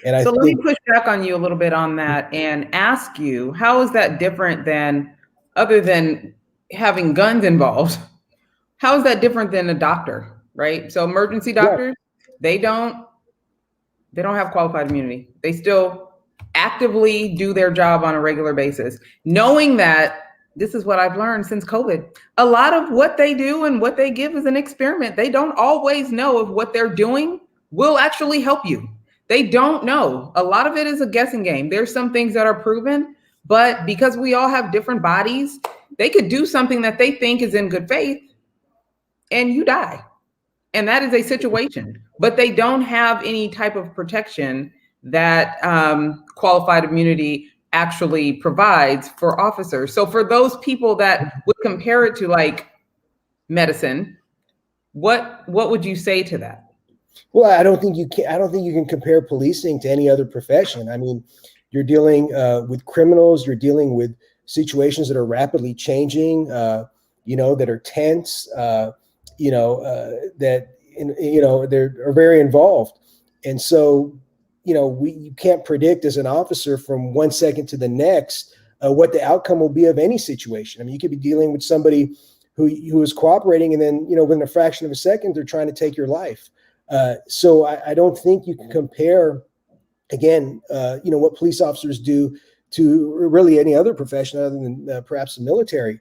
And let me push back on you a little bit on that and ask you, how is that different than, other than having guns involved, how is that different than a doctor, right? So emergency doctors, they don't have qualified immunity. They still actively do their job on a regular basis, knowing that this is what I've learned since COVID. A lot of what they do and what they give is an experiment. They don't always know if what they're doing will actually help you. They don't know. A lot of it is a guessing game. There's some things that are proven, but because we all have different bodies, they could do something that they think is in good faith and you die. And that is a situation, but they don't have any type of protection that qualified immunity actually provides for officers. So for those people that would compare it to like medicine, what would you say to that? Well, I don't think you can compare policing to any other profession. I mean, you're dealing with criminals, you're dealing with situations that are rapidly changing, that are tense, that they're very involved. And so, you can't predict as an officer from 1 second to the next what the outcome will be of any situation. I mean, you could be dealing with somebody who is cooperating, and then, within a fraction of a second, they're trying to take your life. So I don't think you can compare, again, what police officers do to really any other profession other than perhaps the military.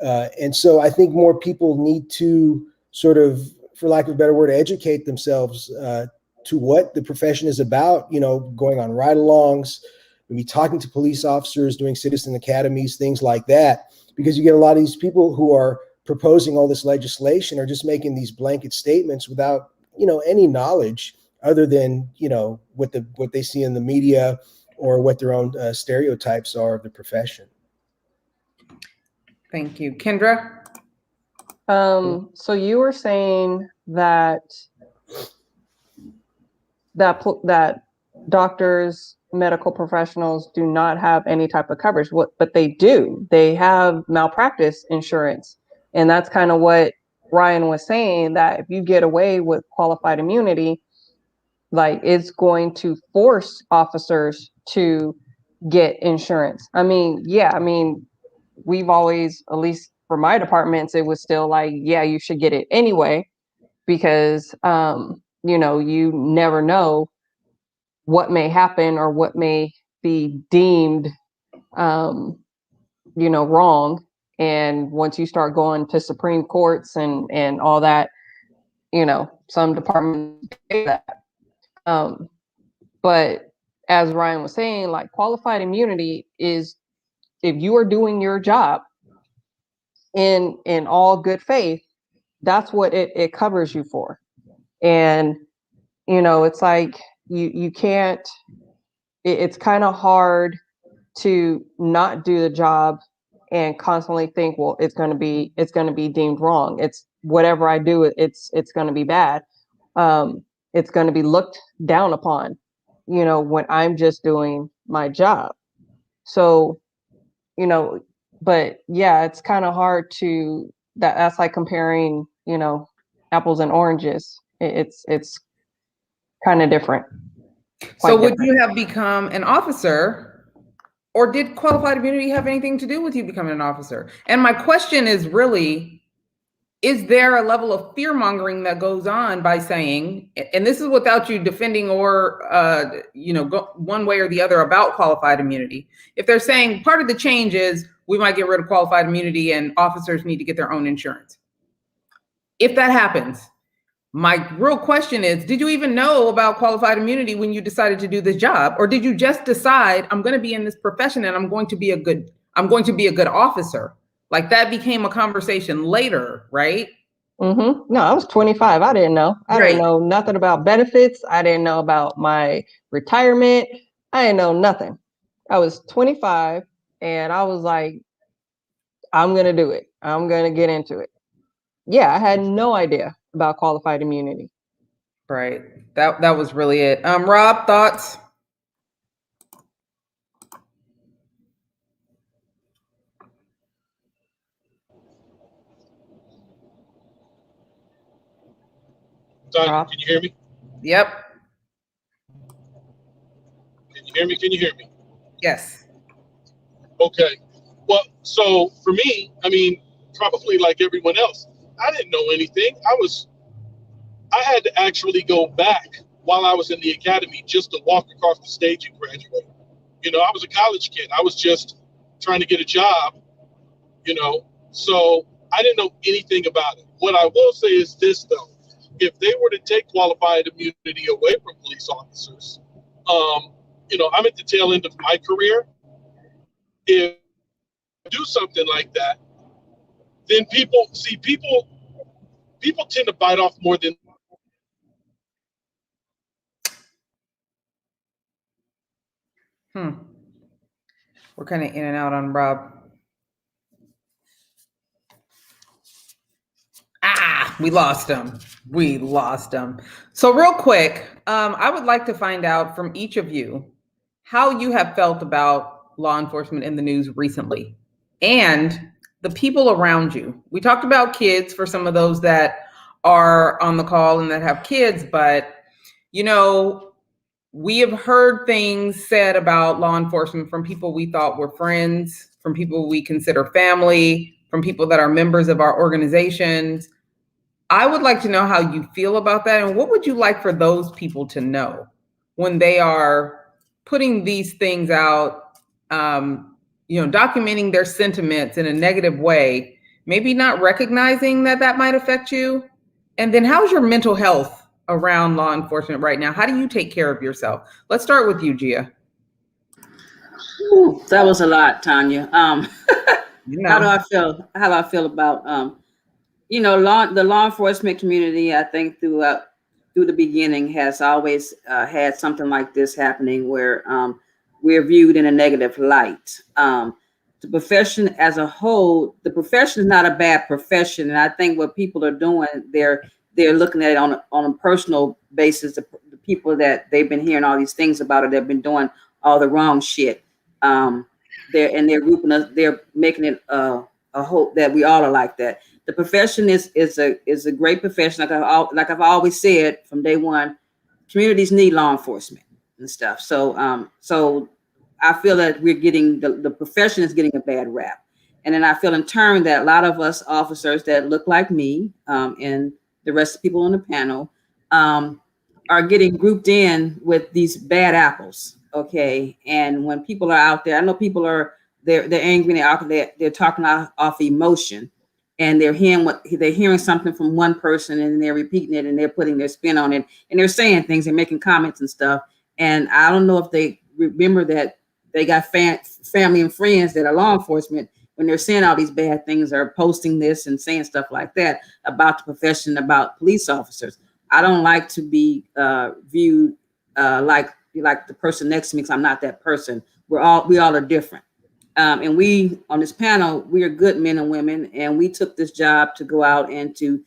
And so I think more people need to sort of for lack of a better word, educate themselves to what the profession is about, going on ride-alongs, maybe talking to police officers, doing citizen academies, things like that, because you get a lot of these people who are proposing all this legislation are just making these blanket statements without, any knowledge other than, what they see in the media or what their own stereotypes are of the profession. Thank you. Kendra? So you were saying that doctors, medical professionals do not have any type of coverage, but they do. They have malpractice insurance. And that's kind of what Ryan was saying, that if you get away with qualified immunity, like it's going to force officers to get insurance. We've always, at least for my departments, it was still like, yeah, you should get it anyway, because, you never know what may happen or what may be deemed, wrong. And once you start going to Supreme Courts and all that, some departments do that. But as Ryan was saying, like, qualified immunity is if you are doing your job in all good faith, that's what it covers you for. And, it's like you can't, it's kind of hard to not do the job and constantly think, well, it's going to be deemed wrong. It's whatever I do, it's going to be bad. It's going to be looked down upon, when I'm just doing my job. So, but yeah, it's kind of hard to, that's like comparing, apples and oranges. It's kind of different. So would you have become an officer, or did qualified immunity have anything to do with you becoming an officer? And my question is really, is there a level of fear mongering that goes on by saying, and this is without you defending or, go one way or the other about qualified immunity. If they're saying part of the change is we might get rid of qualified immunity and officers need to get their own insurance. If that happens, my real question is, did you even know about qualified immunity when you decided to do this job? Or did you just decide, I'm going to be in this profession and I'm going to be a good officer? Like, that became a conversation later, right? Mm-hmm. No, I was 25. I didn't know. I didn't know nothing about benefits. I didn't know about my retirement. I didn't know nothing. I was 25 and I was like, I'm going to do it. I'm going to get into it. Yeah, I had no idea about qualified immunity. Right. That was really it. Rob, thoughts? Can you hear me? Yep. Can you hear me? Yes. Okay. Well, so for me, probably like everyone else, I didn't know anything. I had to actually go back while I was in the academy just to walk across the stage and graduate. I was a college kid. I was just trying to get a job, so I didn't know anything about it. What I will say is this, though. If they were to take qualified immunity away from police officers, I'm at the tail end of my career. If I do something like that, then people tend to bite off more than. We're kind of in and out on Rob. We lost him. So real quick, I would like to find out from each of you how you have felt about law enforcement in the news recently and the people around you. We talked about kids for some of those that are on the call and that have kids, but we have heard things said about law enforcement from people we thought were friends, from people we consider family, from people that are members of our organizations. I would like to know how you feel about that, and what would you like for those people to know when they are putting these things out, documenting their sentiments in a negative way, maybe not recognizing that might affect you, And then how's your mental health around law enforcement right now? How do you take care of yourself? Let's start with you, Gia. Ooh, that was a lot, Tanya. You How do know, I feel? How do I feel about the law enforcement community? I think through the beginning has always had something like this happening where we're viewed in a negative light. The profession as a whole, the profession is not a bad profession, and I think what people are doing, they're looking at it on a personal basis. The people that they've been hearing all these things about it, they've been doing all the wrong shit. They're grouping us. They're making it a hope that we all are like that. The profession is a great profession. Like I've always said from day one, communities need law enforcement and stuff. So I feel that we're getting the profession is getting a bad rap, and then I feel in turn that a lot of us officers that look like me and the rest of the people on the panel are getting grouped in with these bad apples. Okay, and when people are out there, I know people are they're angry and they're talking off emotion, and they're hearing something from one person and they're repeating it and they're putting their spin on it and they're saying things and making comments and stuff. And I don't know if they remember that they got family and friends that are law enforcement when they're saying all these bad things or posting this and saying stuff like that about the profession, about police officers. I don't like to be viewed like the person next to me because I'm not that person. We all are different. And we on this panel, we are good men and women, and we took this job to go out and to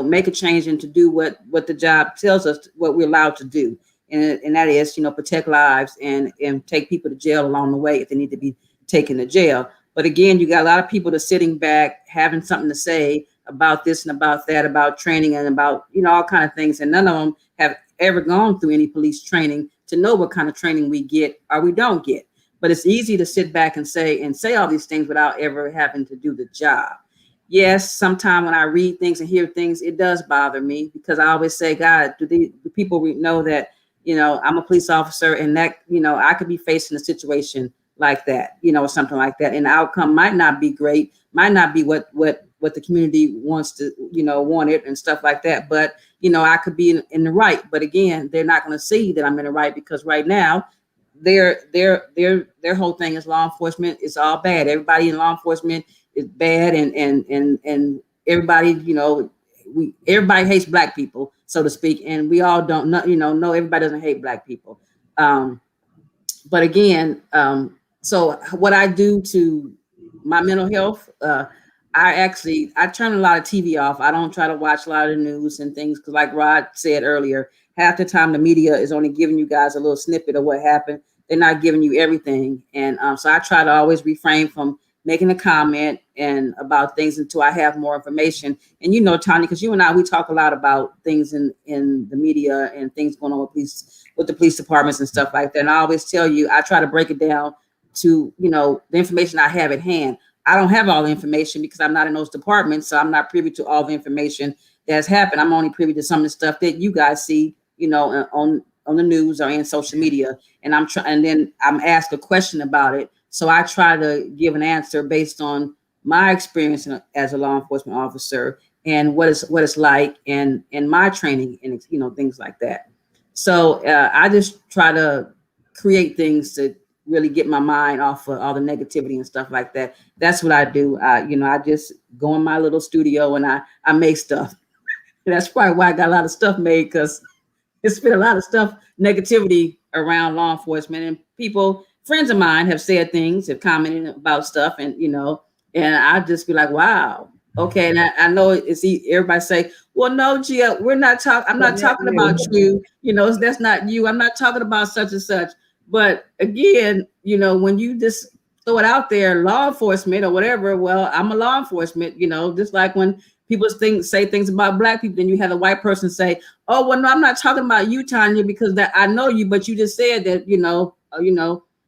make a change and to do what the job tells us what we're allowed to do, and that is protect lives and take people to jail along the way if they need to be taken to jail. But again, you got a lot of people that's sitting back having something to say about this and about that, about training and about all kind of things, and none of them have ever gone through any police training to know what kind of training we get or we don't get. But it's easy to sit back and say all these things without ever having to do the job. Yes, sometimes when I read things and hear things, it does bother me because I always say, God, do people know that, I'm a police officer and that, I could be facing a situation like that, or something like that. And the outcome might not be great, might not be what the community wants to, want it and stuff like that. But, I could be in the right. But again, they're not going to see that I'm in the right because right now, their whole thing is law enforcement is all bad. Everybody in law enforcement is bad, and everybody, everybody hates Black people, so to speak, and we all don't know everybody doesn't hate Black people. But again, so what I do to my mental health, I turn a lot of TV off. I don't try to watch a lot of the news and things because, like Rod said earlier, half the time the media is only giving you guys a little snippet of what happened. They're not giving you everything. And so I try to always refrain from making a comment and about things until I have more information. And Tanya, because you and I, we talk a lot about things in the media and things going on with the police departments and stuff like that. And I always tell you, I try to break it down to, the information I have at hand. I don't have all the information because I'm not in those departments. So I'm not privy to all the information that's happened. I'm only privy to some of the stuff that you guys see, on the news or in social media. And then I'm asked a question about it. So I try to give an answer based on my experience as a law enforcement officer and what it's like and my training and things like that. So I just try to create things to really get my mind off of all the negativity and stuff like that. That's what I do. I just go in my little studio and I make stuff. That's probably why I got a lot of stuff made, because it's been a lot of stuff, negativity around law enforcement, and friends of mine have said things, have commented about stuff, and and I just be like, wow, okay. And I know everybody say, well, no, Gia, I'm not talking about you. That's not you. I'm not talking about such and such. But again, when you just throw it out there, law enforcement or whatever, well, I'm a law enforcement, just like when people say things about Black people, then you have a white person say, oh, well, no, I'm not talking about you, Tanya, because that I know you, but you just said that,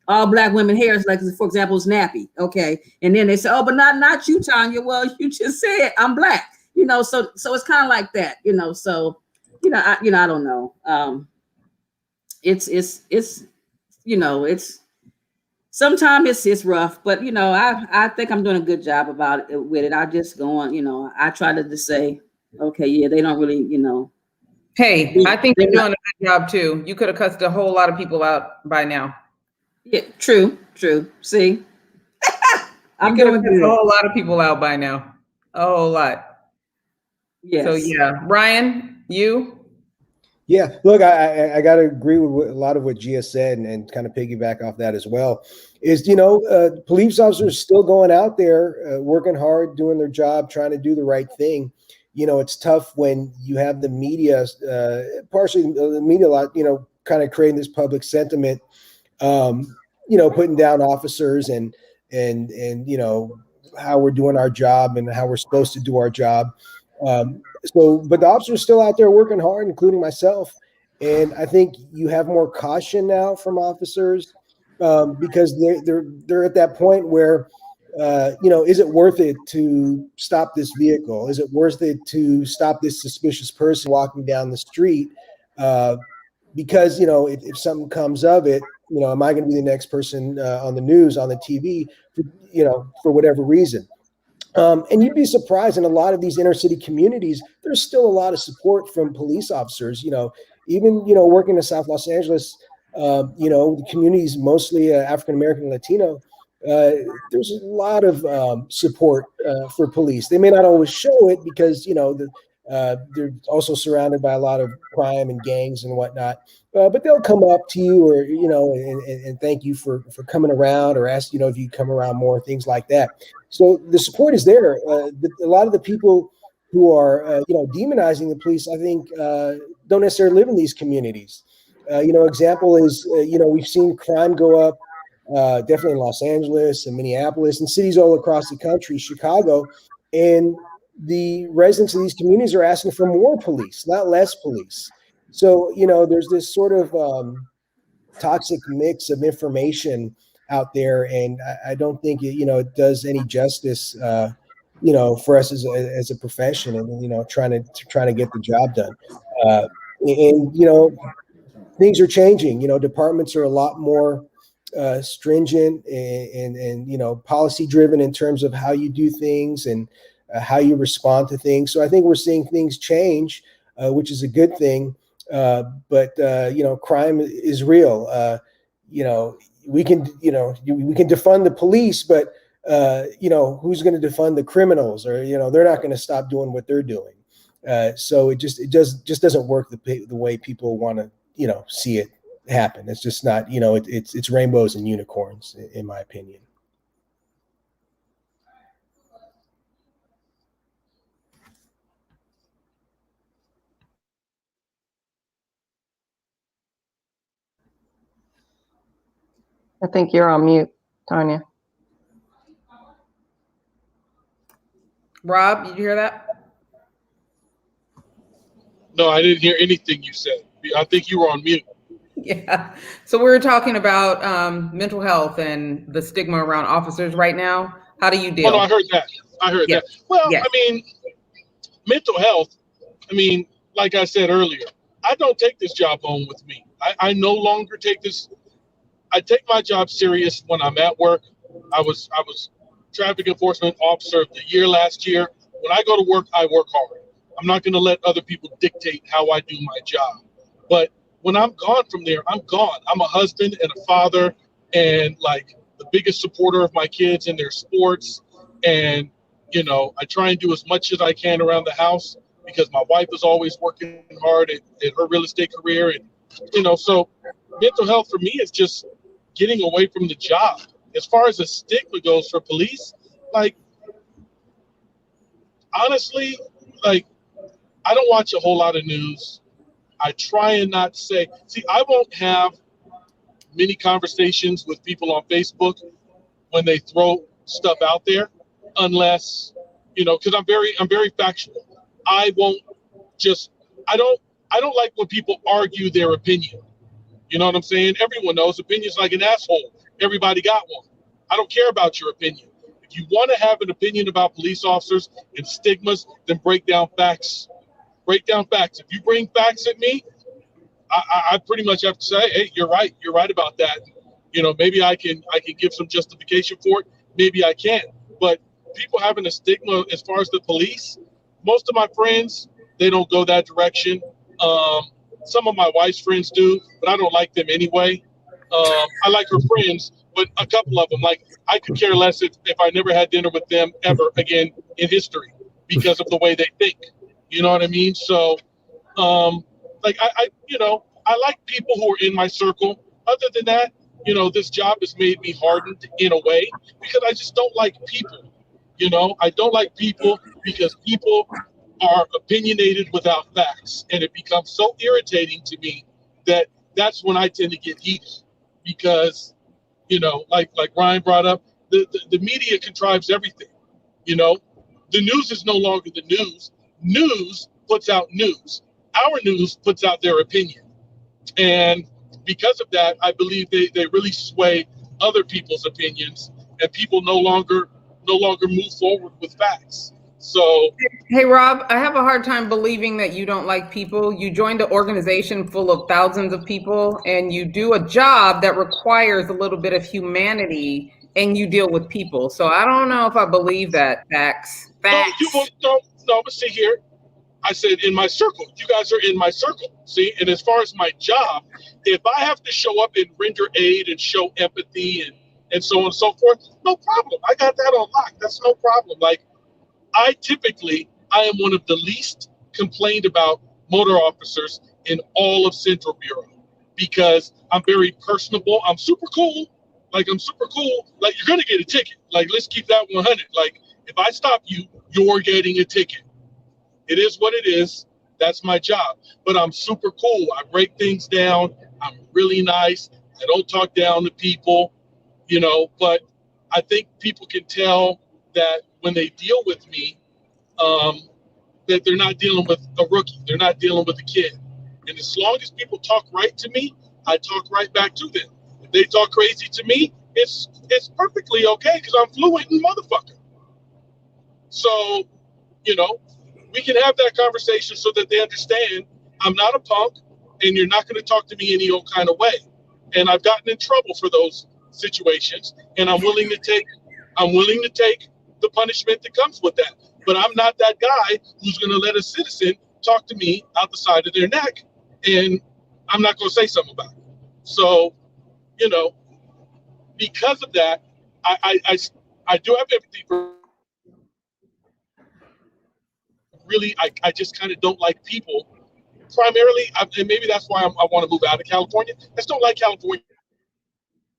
all Black women hair is like, for example, is nappy. Okay. And then they say, oh, but not you, Tanya. Well, you just said I'm Black, so it's kind of like that, so, I don't know. It's sometimes it's rough, but I think I'm doing a good job about it with it. I just go on, I try to just say, Okay, yeah, they don't really, Hey, I think they're you're not. doing a good job too. You could have cussed a whole lot of people out by now. Yeah, true. See, You I'm could have doing cussed a good. whole lot of people out by now. A whole lot. So Yes. yeah, Ryan, you? Yeah, look, I got to agree with a lot of what Gia said and kind of piggyback off that as well. Is police officers still going out there working hard, doing their job, trying to do the right thing. It's tough when you have the media, partially the media, a lot, kind of creating this public sentiment, putting down officers and how we're doing our job and how we're supposed to do our job. But the officers are still out there working hard, including myself. And I think you have more caution now from officers because they're at that point where, is it worth it to stop this vehicle? Is it worth it to stop this suspicious person walking down the street? Because if something comes of it, am I going to be the next person on the news, on the TV, for whatever reason? And you'd be surprised in a lot of these inner city communities, there's still a lot of support from police officers. Even working in South Los Angeles, the community is mostly African American and Latino. There's a lot of support for police. They may not always show it because they're also surrounded by a lot of crime and gangs and whatnot. But they'll come up to you or and thank you for coming around or ask if you come around more, things like that. So the support is there. A lot of the people who are demonizing the police, I think, don't necessarily live in these communities. Example is we've seen crime go up definitely in Los Angeles and Minneapolis and cities all across the country, Chicago, and the residents of these communities are asking for more police, not less police. So there's this sort of toxic mix of information out there, and I don't think it does any justice for us as a profession, and trying to get the job done. And things are changing. Departments are a lot more stringent and policy driven in terms of how you do things and how you respond to things. So I think we're seeing things change, which is a good thing. But crime is real. We can defund the police, but who's going to defund the criminals? Or they're not going to stop doing what they're doing. So it just doesn't work the way people want to see it happen. It's just not. It's rainbows and unicorns, in my opinion. I think you're on mute, Tanya. Rob, did you hear that? No, I didn't hear anything you said. I think you were on mute. Yeah. So we were talking about mental health and the stigma around officers right now. How do you deal? Oh, no, I heard that. Yeah. that. Well, Yeah. I mean, mental health, like I said earlier, I don't take this job home with me. I no longer take this. I take my job serious when I'm at work. I was traffic enforcement officer of the year last year. When I go to work, I work hard. I'm not going to let other people dictate how I do my job. But when I'm gone from there, I'm gone. I'm a husband and a father and like the biggest supporter of my kids in their sports. And, I try and do as much as I can around the house because my wife is always working hard at her real estate career. And, so mental health for me is just getting away from the job. As far as the stigma goes for police, honestly, I don't watch a whole lot of news. I try and not say, I won't have many conversations with people on Facebook when they throw stuff out there, unless, because I'm very factual. I don't like when people argue their opinion. You know what I'm saying? Everyone knows opinion's like an asshole. Everybody got one. I don't care about your opinion. If you want to have an opinion about police officers and stigmas, then break down facts. Break down facts. If you bring facts at me, I pretty much have to say, hey, you're right. You're right about that. Maybe I can give some justification for it. Maybe I can't. But people having a stigma as far as the police, most of my friends, they don't go that direction. Some of my wife's friends do, but I don't like them anyway. I like her friends, but a couple of them, like I could care less if I never had dinner with them ever again in history because of the way they think. You know what I mean? So, like I like people who are in my circle. Other than that, this job has made me hardened in a way because I just don't like people. I don't like people because people are opinionated without facts, and it becomes so irritating to me that's when I tend to get heated because, like Ryan brought up, the media contrives everything. The news is no longer the news. News puts out news. Our news puts out their opinion. And because of that, I believe they really sway other people's opinions, and people no longer move forward with facts. So, hey, Rob, I have a hard time believing that you don't like people. You joined an organization full of thousands of people, and you do a job that requires a little bit of humanity, and you deal with people. So I don't know if I believe that. Facts. No, but see here, I said in my circle. You guys are in my circle. See, and as far as my job, if I have to show up and render aid and show empathy and so on and so forth, no problem. I got that on lock. That's no problem. Like, I am one of the least complained about motor officers in all of Central Bureau because I'm very personable. I'm super cool. Like, you're going to get a ticket. Like, let's keep that 100. Like, if I stop you, you're getting a ticket. It is what it is. That's my job. But I'm super cool. I break things down. I'm really nice. I don't talk down to people, but I think people can tell that when they deal with me, that they're not dealing with a rookie. They're not dealing with a kid. And as long as people talk right to me, I talk right back to them. If they talk crazy to me, it's perfectly okay because I'm fluent in motherfucker. So, we can have that conversation so that they understand I'm not a punk and you're not going to talk to me any old kind of way. And I've gotten in trouble for those situations, and I'm willing to take the punishment that comes with that. But I'm not that guy who's going to let a citizen talk to me out the side of their neck, and I'm not going to say something about it. So, because of that, I do have empathy for. Really, I just kind of don't like people. Primarily, and maybe that's why I want to move out of California. I just don't like California.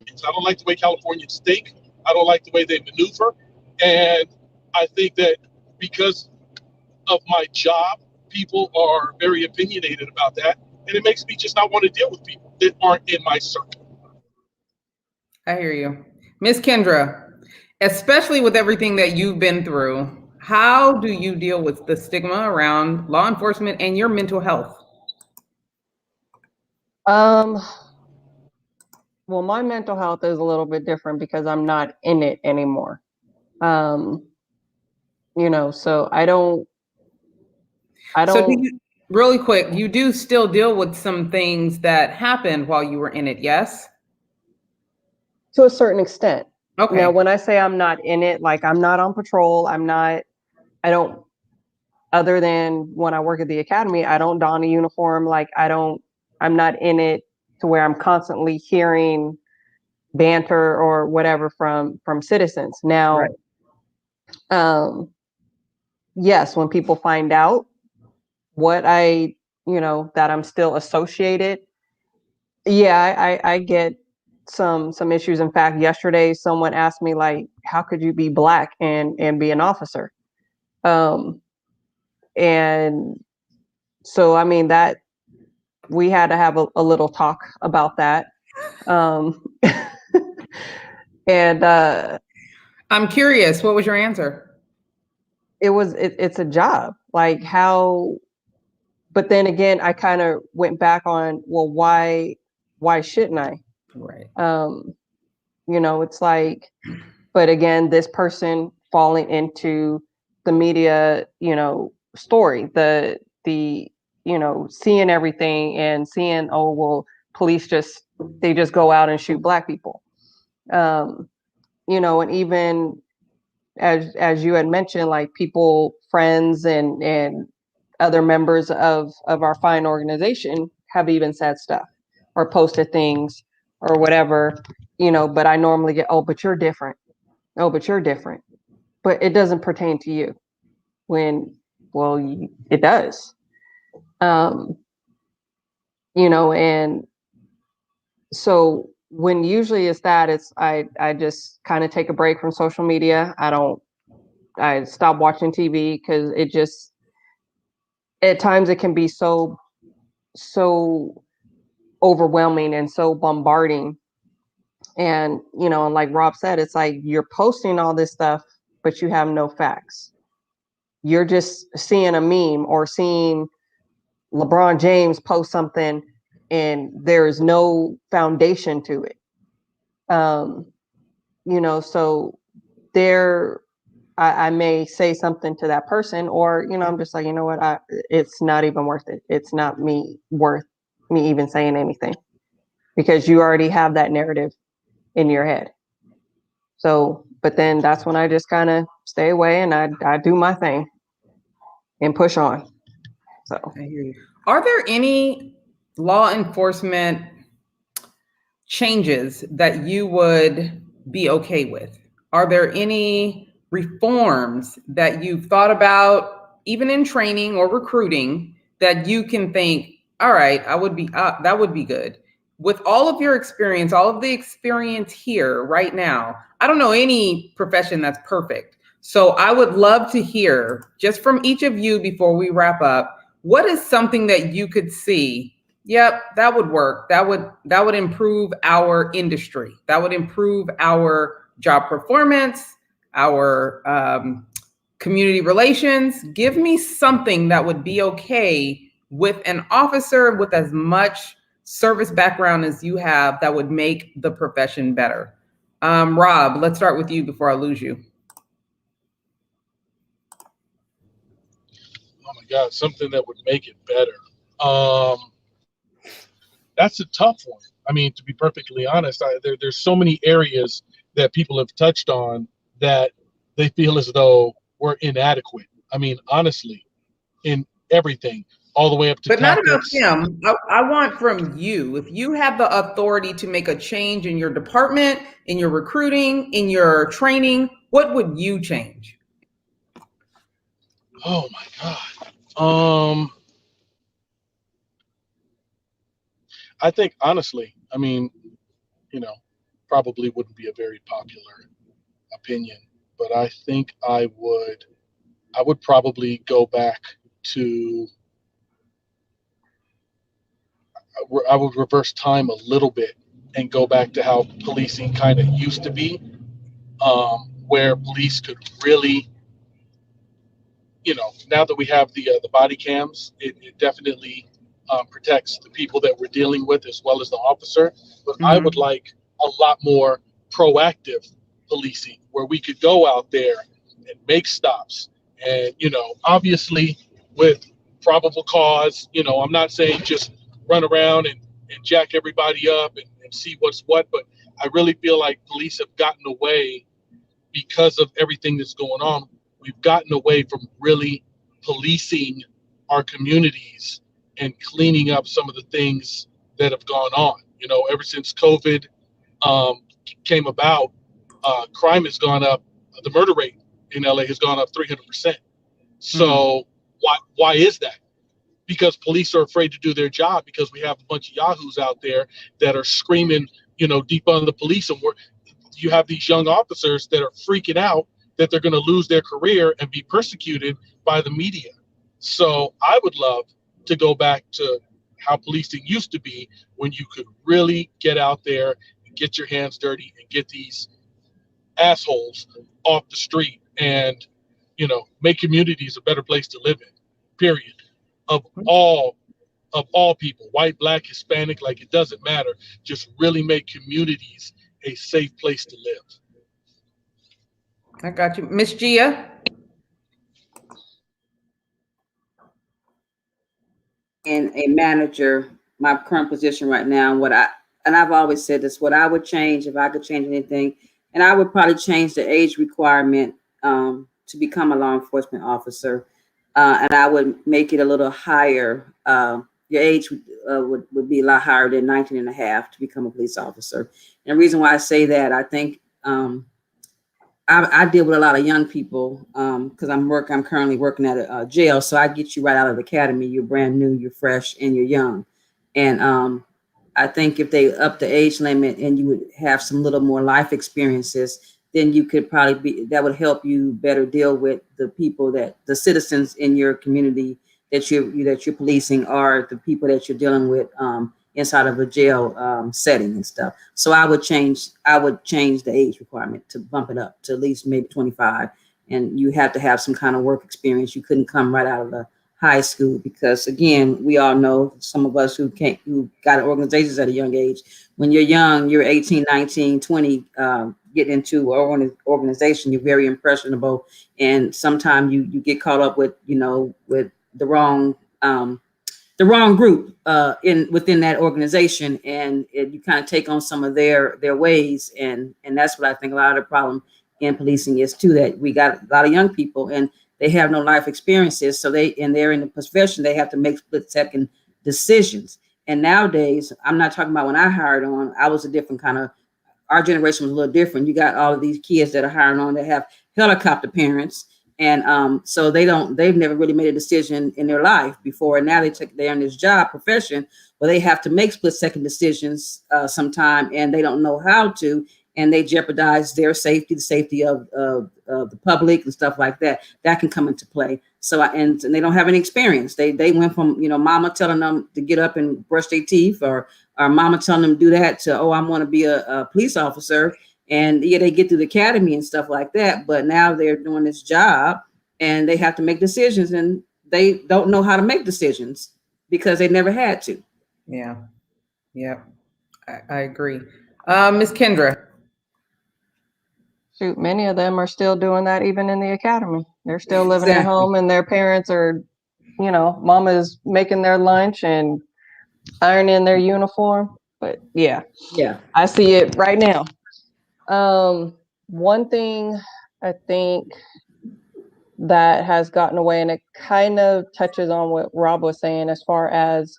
I don't like the way Californians think. I don't like the way they maneuver. And I think that because of my job, people are very opinionated about that. And it makes me just not want to deal with people that aren't in my circle. I hear you. Miss Kendra, especially with everything that you've been through, how do you deal with the stigma around law enforcement and your mental health? Well, my mental health is a little bit different because I'm not in it anymore. So I don't. So really quick, you do still deal with some things that happened while you were in it, yes? To a certain extent. Okay. Now, when I say I'm not in it, like I'm not on patrol, other than when I work at the academy, I don't don a uniform. Like I'm not in it to where I'm constantly hearing banter or whatever from citizens. Now, right. Yes, when people find out what that I'm still associated, yeah, I get some issues. In fact, yesterday someone asked me, like, how could you be Black and be an officer? And so, I mean, that we had to have a little talk about that. And I'm curious, what was your answer? It's a job. Like, how, but then again, I kind of went back on, well, why shouldn't I? Right. It's like, but again, this person falling into the media, story, the seeing everything and seeing, oh, well, police just go out and shoot Black people. And even as you had mentioned, like people, friends, and other members of our fine organization have even said stuff or posted things or whatever, but I normally get, oh, but you're different. Oh, but you're different. But it doesn't pertain to you when, well, it does. And so when usually it's that, it's, I just kind of take a break from social media. I stop watching TV because it just, at times it can be so overwhelming and so bombarding. And, and like Rob said, it's like you're posting all this stuff, but you have no facts. You're just seeing a meme or seeing LeBron James post something and there is no foundation to it. So there, I may say something to that person, or, I'm just like, you know what, it's not even worth it. It's not worth me even saying anything, because you already have that narrative in your head. So, but then that's when I just kind of stay away and I do my thing and push on. So I hear you. Are there any law enforcement changes that you would be okay with? Are there any reforms that you've thought about, even in training or recruiting, that you can think, all right, that would be good? With all of your experience, all of the experience here right now, I don't know any profession that's perfect. So I would love to hear just from each of you before we wrap up, what is something that you could see? Yep, that would work. That would improve our industry. That would improve our job performance, our community relations. Give me something that would be okay with an officer with as much service background as you have that would make the profession better. Rob, let's start with you before I lose you. Oh my God, something that would make it better. That's a tough one. I mean, to be perfectly honest, there's so many areas that people have touched on that they feel as though we're inadequate. I mean, honestly, in everything, all the way up to but tactics. Not about him. I want from you, if you have the authority to make a change in your department, in your recruiting, in your training, what would you change? Oh my God. I think honestly, I mean, probably wouldn't be a very popular opinion, but I think I would probably go back to, I would reverse time a little bit and go back to how policing kind of used to be, where police could really, now that we have the body cams, it definitely protects the people that we're dealing with as well as the officer. But I would like a lot more proactive policing where we could go out there and make stops. And, obviously with probable cause, I'm not saying just run around and jack everybody up and see what's what, but I really feel like police have gotten away because of everything that's going on. We've gotten away from really policing our communities and cleaning up some of the things that have gone on. Ever since COVID came about, crime has gone up. The murder rate in LA has gone up 300%. So why is that? Because police are afraid to do their job, because we have a bunch of yahoos out there that are screaming, defund the police, and you have these young officers that are freaking out that they're going to lose their career and be persecuted by the media. So I would love to go back to how policing used to be, when you could really get out there and get your hands dirty and get these assholes off the street and, make communities a better place to live in, period. Of all people, white, black, Hispanic, like, it doesn't matter. Just really make communities a safe place to live. I got you. Miss Gia? And a manager, my current position right now, and I've always said this, what I would change if I could change anything, and I would probably change the age requirement to become a law enforcement officer, and I would make it a little higher. Your age would be a lot higher than 19 and a half to become a police officer. And the reason why I say that, I think I deal with a lot of young people because I'm currently working at a jail. So I get you right out of the academy. You're brand new, you're fresh, and you're young. And I think if they up the age limit and you would have some little more life experiences, then you could probably that would help you better deal with the people the citizens in your community that you're policing, or the people that you're dealing with inside of a jail setting and stuff. So I would change the age requirement to bump it up to at least maybe 25. And you have to have some kind of work experience. You couldn't come right out of the high school, because again, we all know, some of us who got organizations at a young age, when you're young, you're 18, 19, 20, get into an organization, you're very impressionable. And sometimes you get caught up with the wrong group within that organization, and you kind of take on some of their ways, and that's what I think a lot of the problem in policing is too, that we got a lot of young people and they have no life experiences, so they're in the profession, they have to make split-second decisions. And nowadays, I'm not talking about when I hired on, I was a different kind of, our generation was a little different. You got all of these kids that are hiring on that have helicopter parents. And so they've never really made a decision in their life before. And now they're in this job profession where they have to make split-second decisions sometime, and they don't know how to, and they jeopardize their safety, the safety of the public and stuff like that. That can come into play. So, and they don't have any experience. They went from, mama telling them to get up and brush their teeth, or mama telling them to do that, to, I want to be a police officer. And yeah, they get through the academy and stuff like that, but now they're doing this job and they have to make decisions, and they don't know how to make decisions because they never had to. Yeah. I agree. Ms. Kendra. Shoot, many of them are still doing that even in the academy. They're still living at home, and their parents are, mama's making their lunch and ironing their uniform. But yeah, I see it right now. One thing I think that has gotten away, and it kind of touches on what Rob was saying, as far as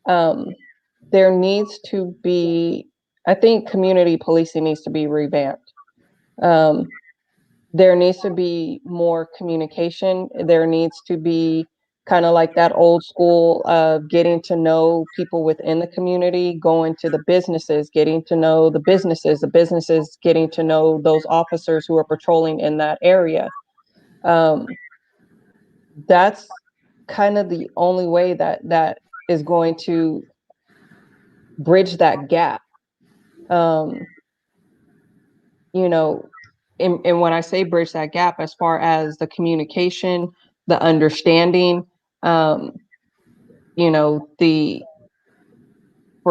there needs to be, I think community policing needs to be revamped. There needs to be more communication. There needs to be kind of like that old school of getting to know people within the community, going to the businesses, getting to know the businesses getting to know those officers who are patrolling in that area. That's kind of the only way that is going to bridge that gap. And when I say bridge that gap, as far as the communication, the understanding, for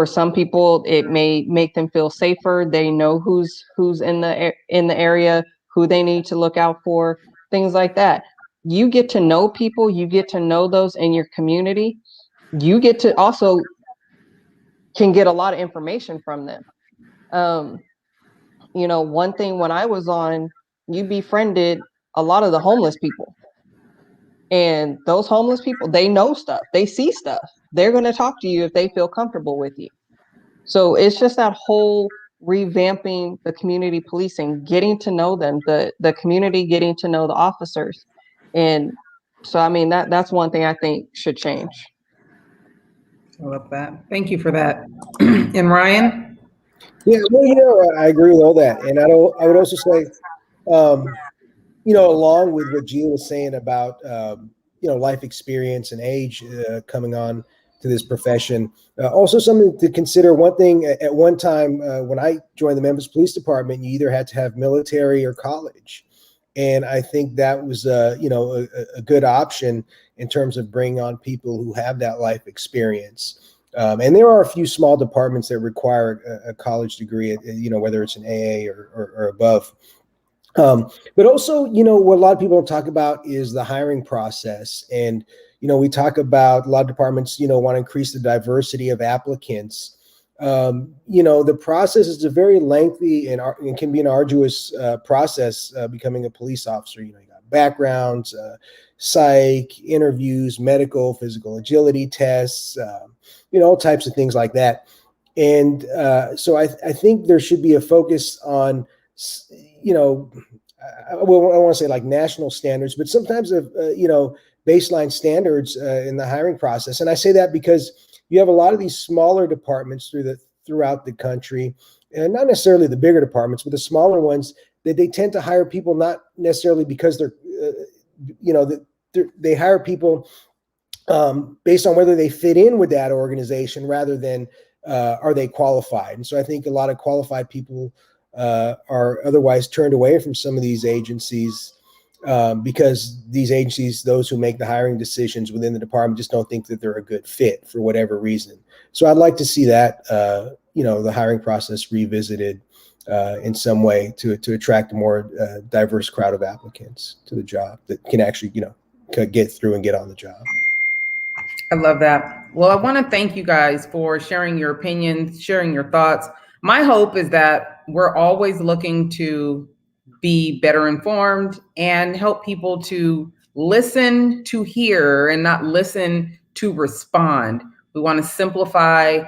some people, it may make them feel safer. They know who's in the area, who they need to look out for, things like that. You get to know people, you get to know those in your community. You get to also can get a lot of information from them. One thing, when I was on, you befriended a lot of the homeless people. And those homeless people, they know stuff, they see stuff. They're going to talk to you if they feel comfortable with you. So it's just that whole revamping the community policing, getting to know them, the community getting to know the officers. And so, I mean, that's one thing I think should change. I love that. Thank you for that. And Ryan? Yeah, well, I agree with all that. And I would also say, along with what Gia was saying about, life experience and age coming on to this profession, also something to consider. One thing, at one time when I joined the Memphis Police Department, you either had to have military or college. And I think that was, a good option in terms of bringing on people who have that life experience. And there are a few small departments that require a college degree, whether it's an AA or above. But also, what a lot of people don't talk about is the hiring process. And, we talk about a lot of departments, want to increase the diversity of applicants. The process is a very lengthy and can be an arduous process. Becoming a police officer, you got backgrounds, psych, interviews, medical, physical agility tests, all types of things like that. And so I think there should be a focus on, I want to say like national standards, but sometimes baseline standards in the hiring process. And I say that because you have a lot of these smaller departments throughout the country, and not necessarily the bigger departments, but the smaller ones, that they tend to hire people not necessarily because they hire people based on whether they fit in with that organization rather than are they qualified. And so I think a lot of qualified people are otherwise turned away from some of these agencies because these agencies, those who make the hiring decisions within the department, just don't think that they're a good fit for whatever reason. So I'd like to see that, the hiring process revisited in some way to attract a more diverse crowd of applicants to the job that can actually, get through and get on the job. I love that. Well, I want to thank you guys for sharing your opinions, sharing your thoughts. My hope is that we're always looking to be better informed and help people to listen to hear and not listen to respond. We want to simplify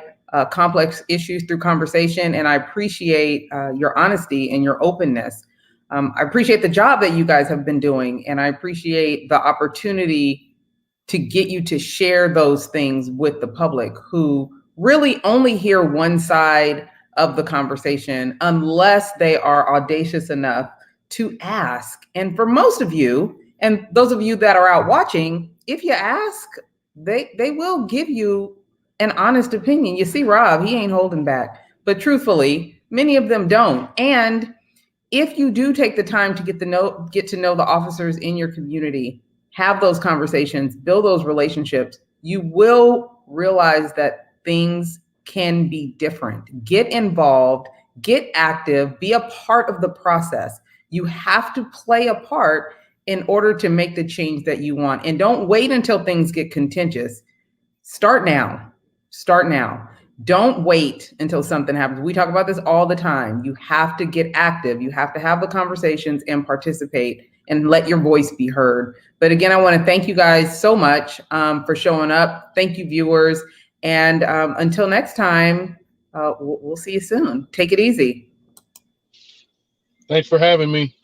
complex issues through conversation, and I appreciate your honesty and your openness. I appreciate the job that you guys have been doing, and I appreciate the opportunity to get you to share those things with the public who really only hear one side of the conversation unless they are audacious enough to ask. And for most of you, and those of you that are out watching, if you ask, they will give you an honest opinion. You see Rob, he ain't holding back. But truthfully, many of them don't. And if you do take the time to get to know the officers in your community, have those conversations, build those relationships, you will realize that things can be different. Get involved, get active, be a part of the process. You have to play a part in order to make the change that you want. And don't wait until things get contentious. Start now. Start now. Don't wait until something happens. We talk about this all the time. You have to get active. You have to have the conversations and participate and let your voice be heard. But again, I want to thank you guys so much for showing up. Thank you, viewers. And until next time, we'll see you soon. Take it easy. Thanks for having me.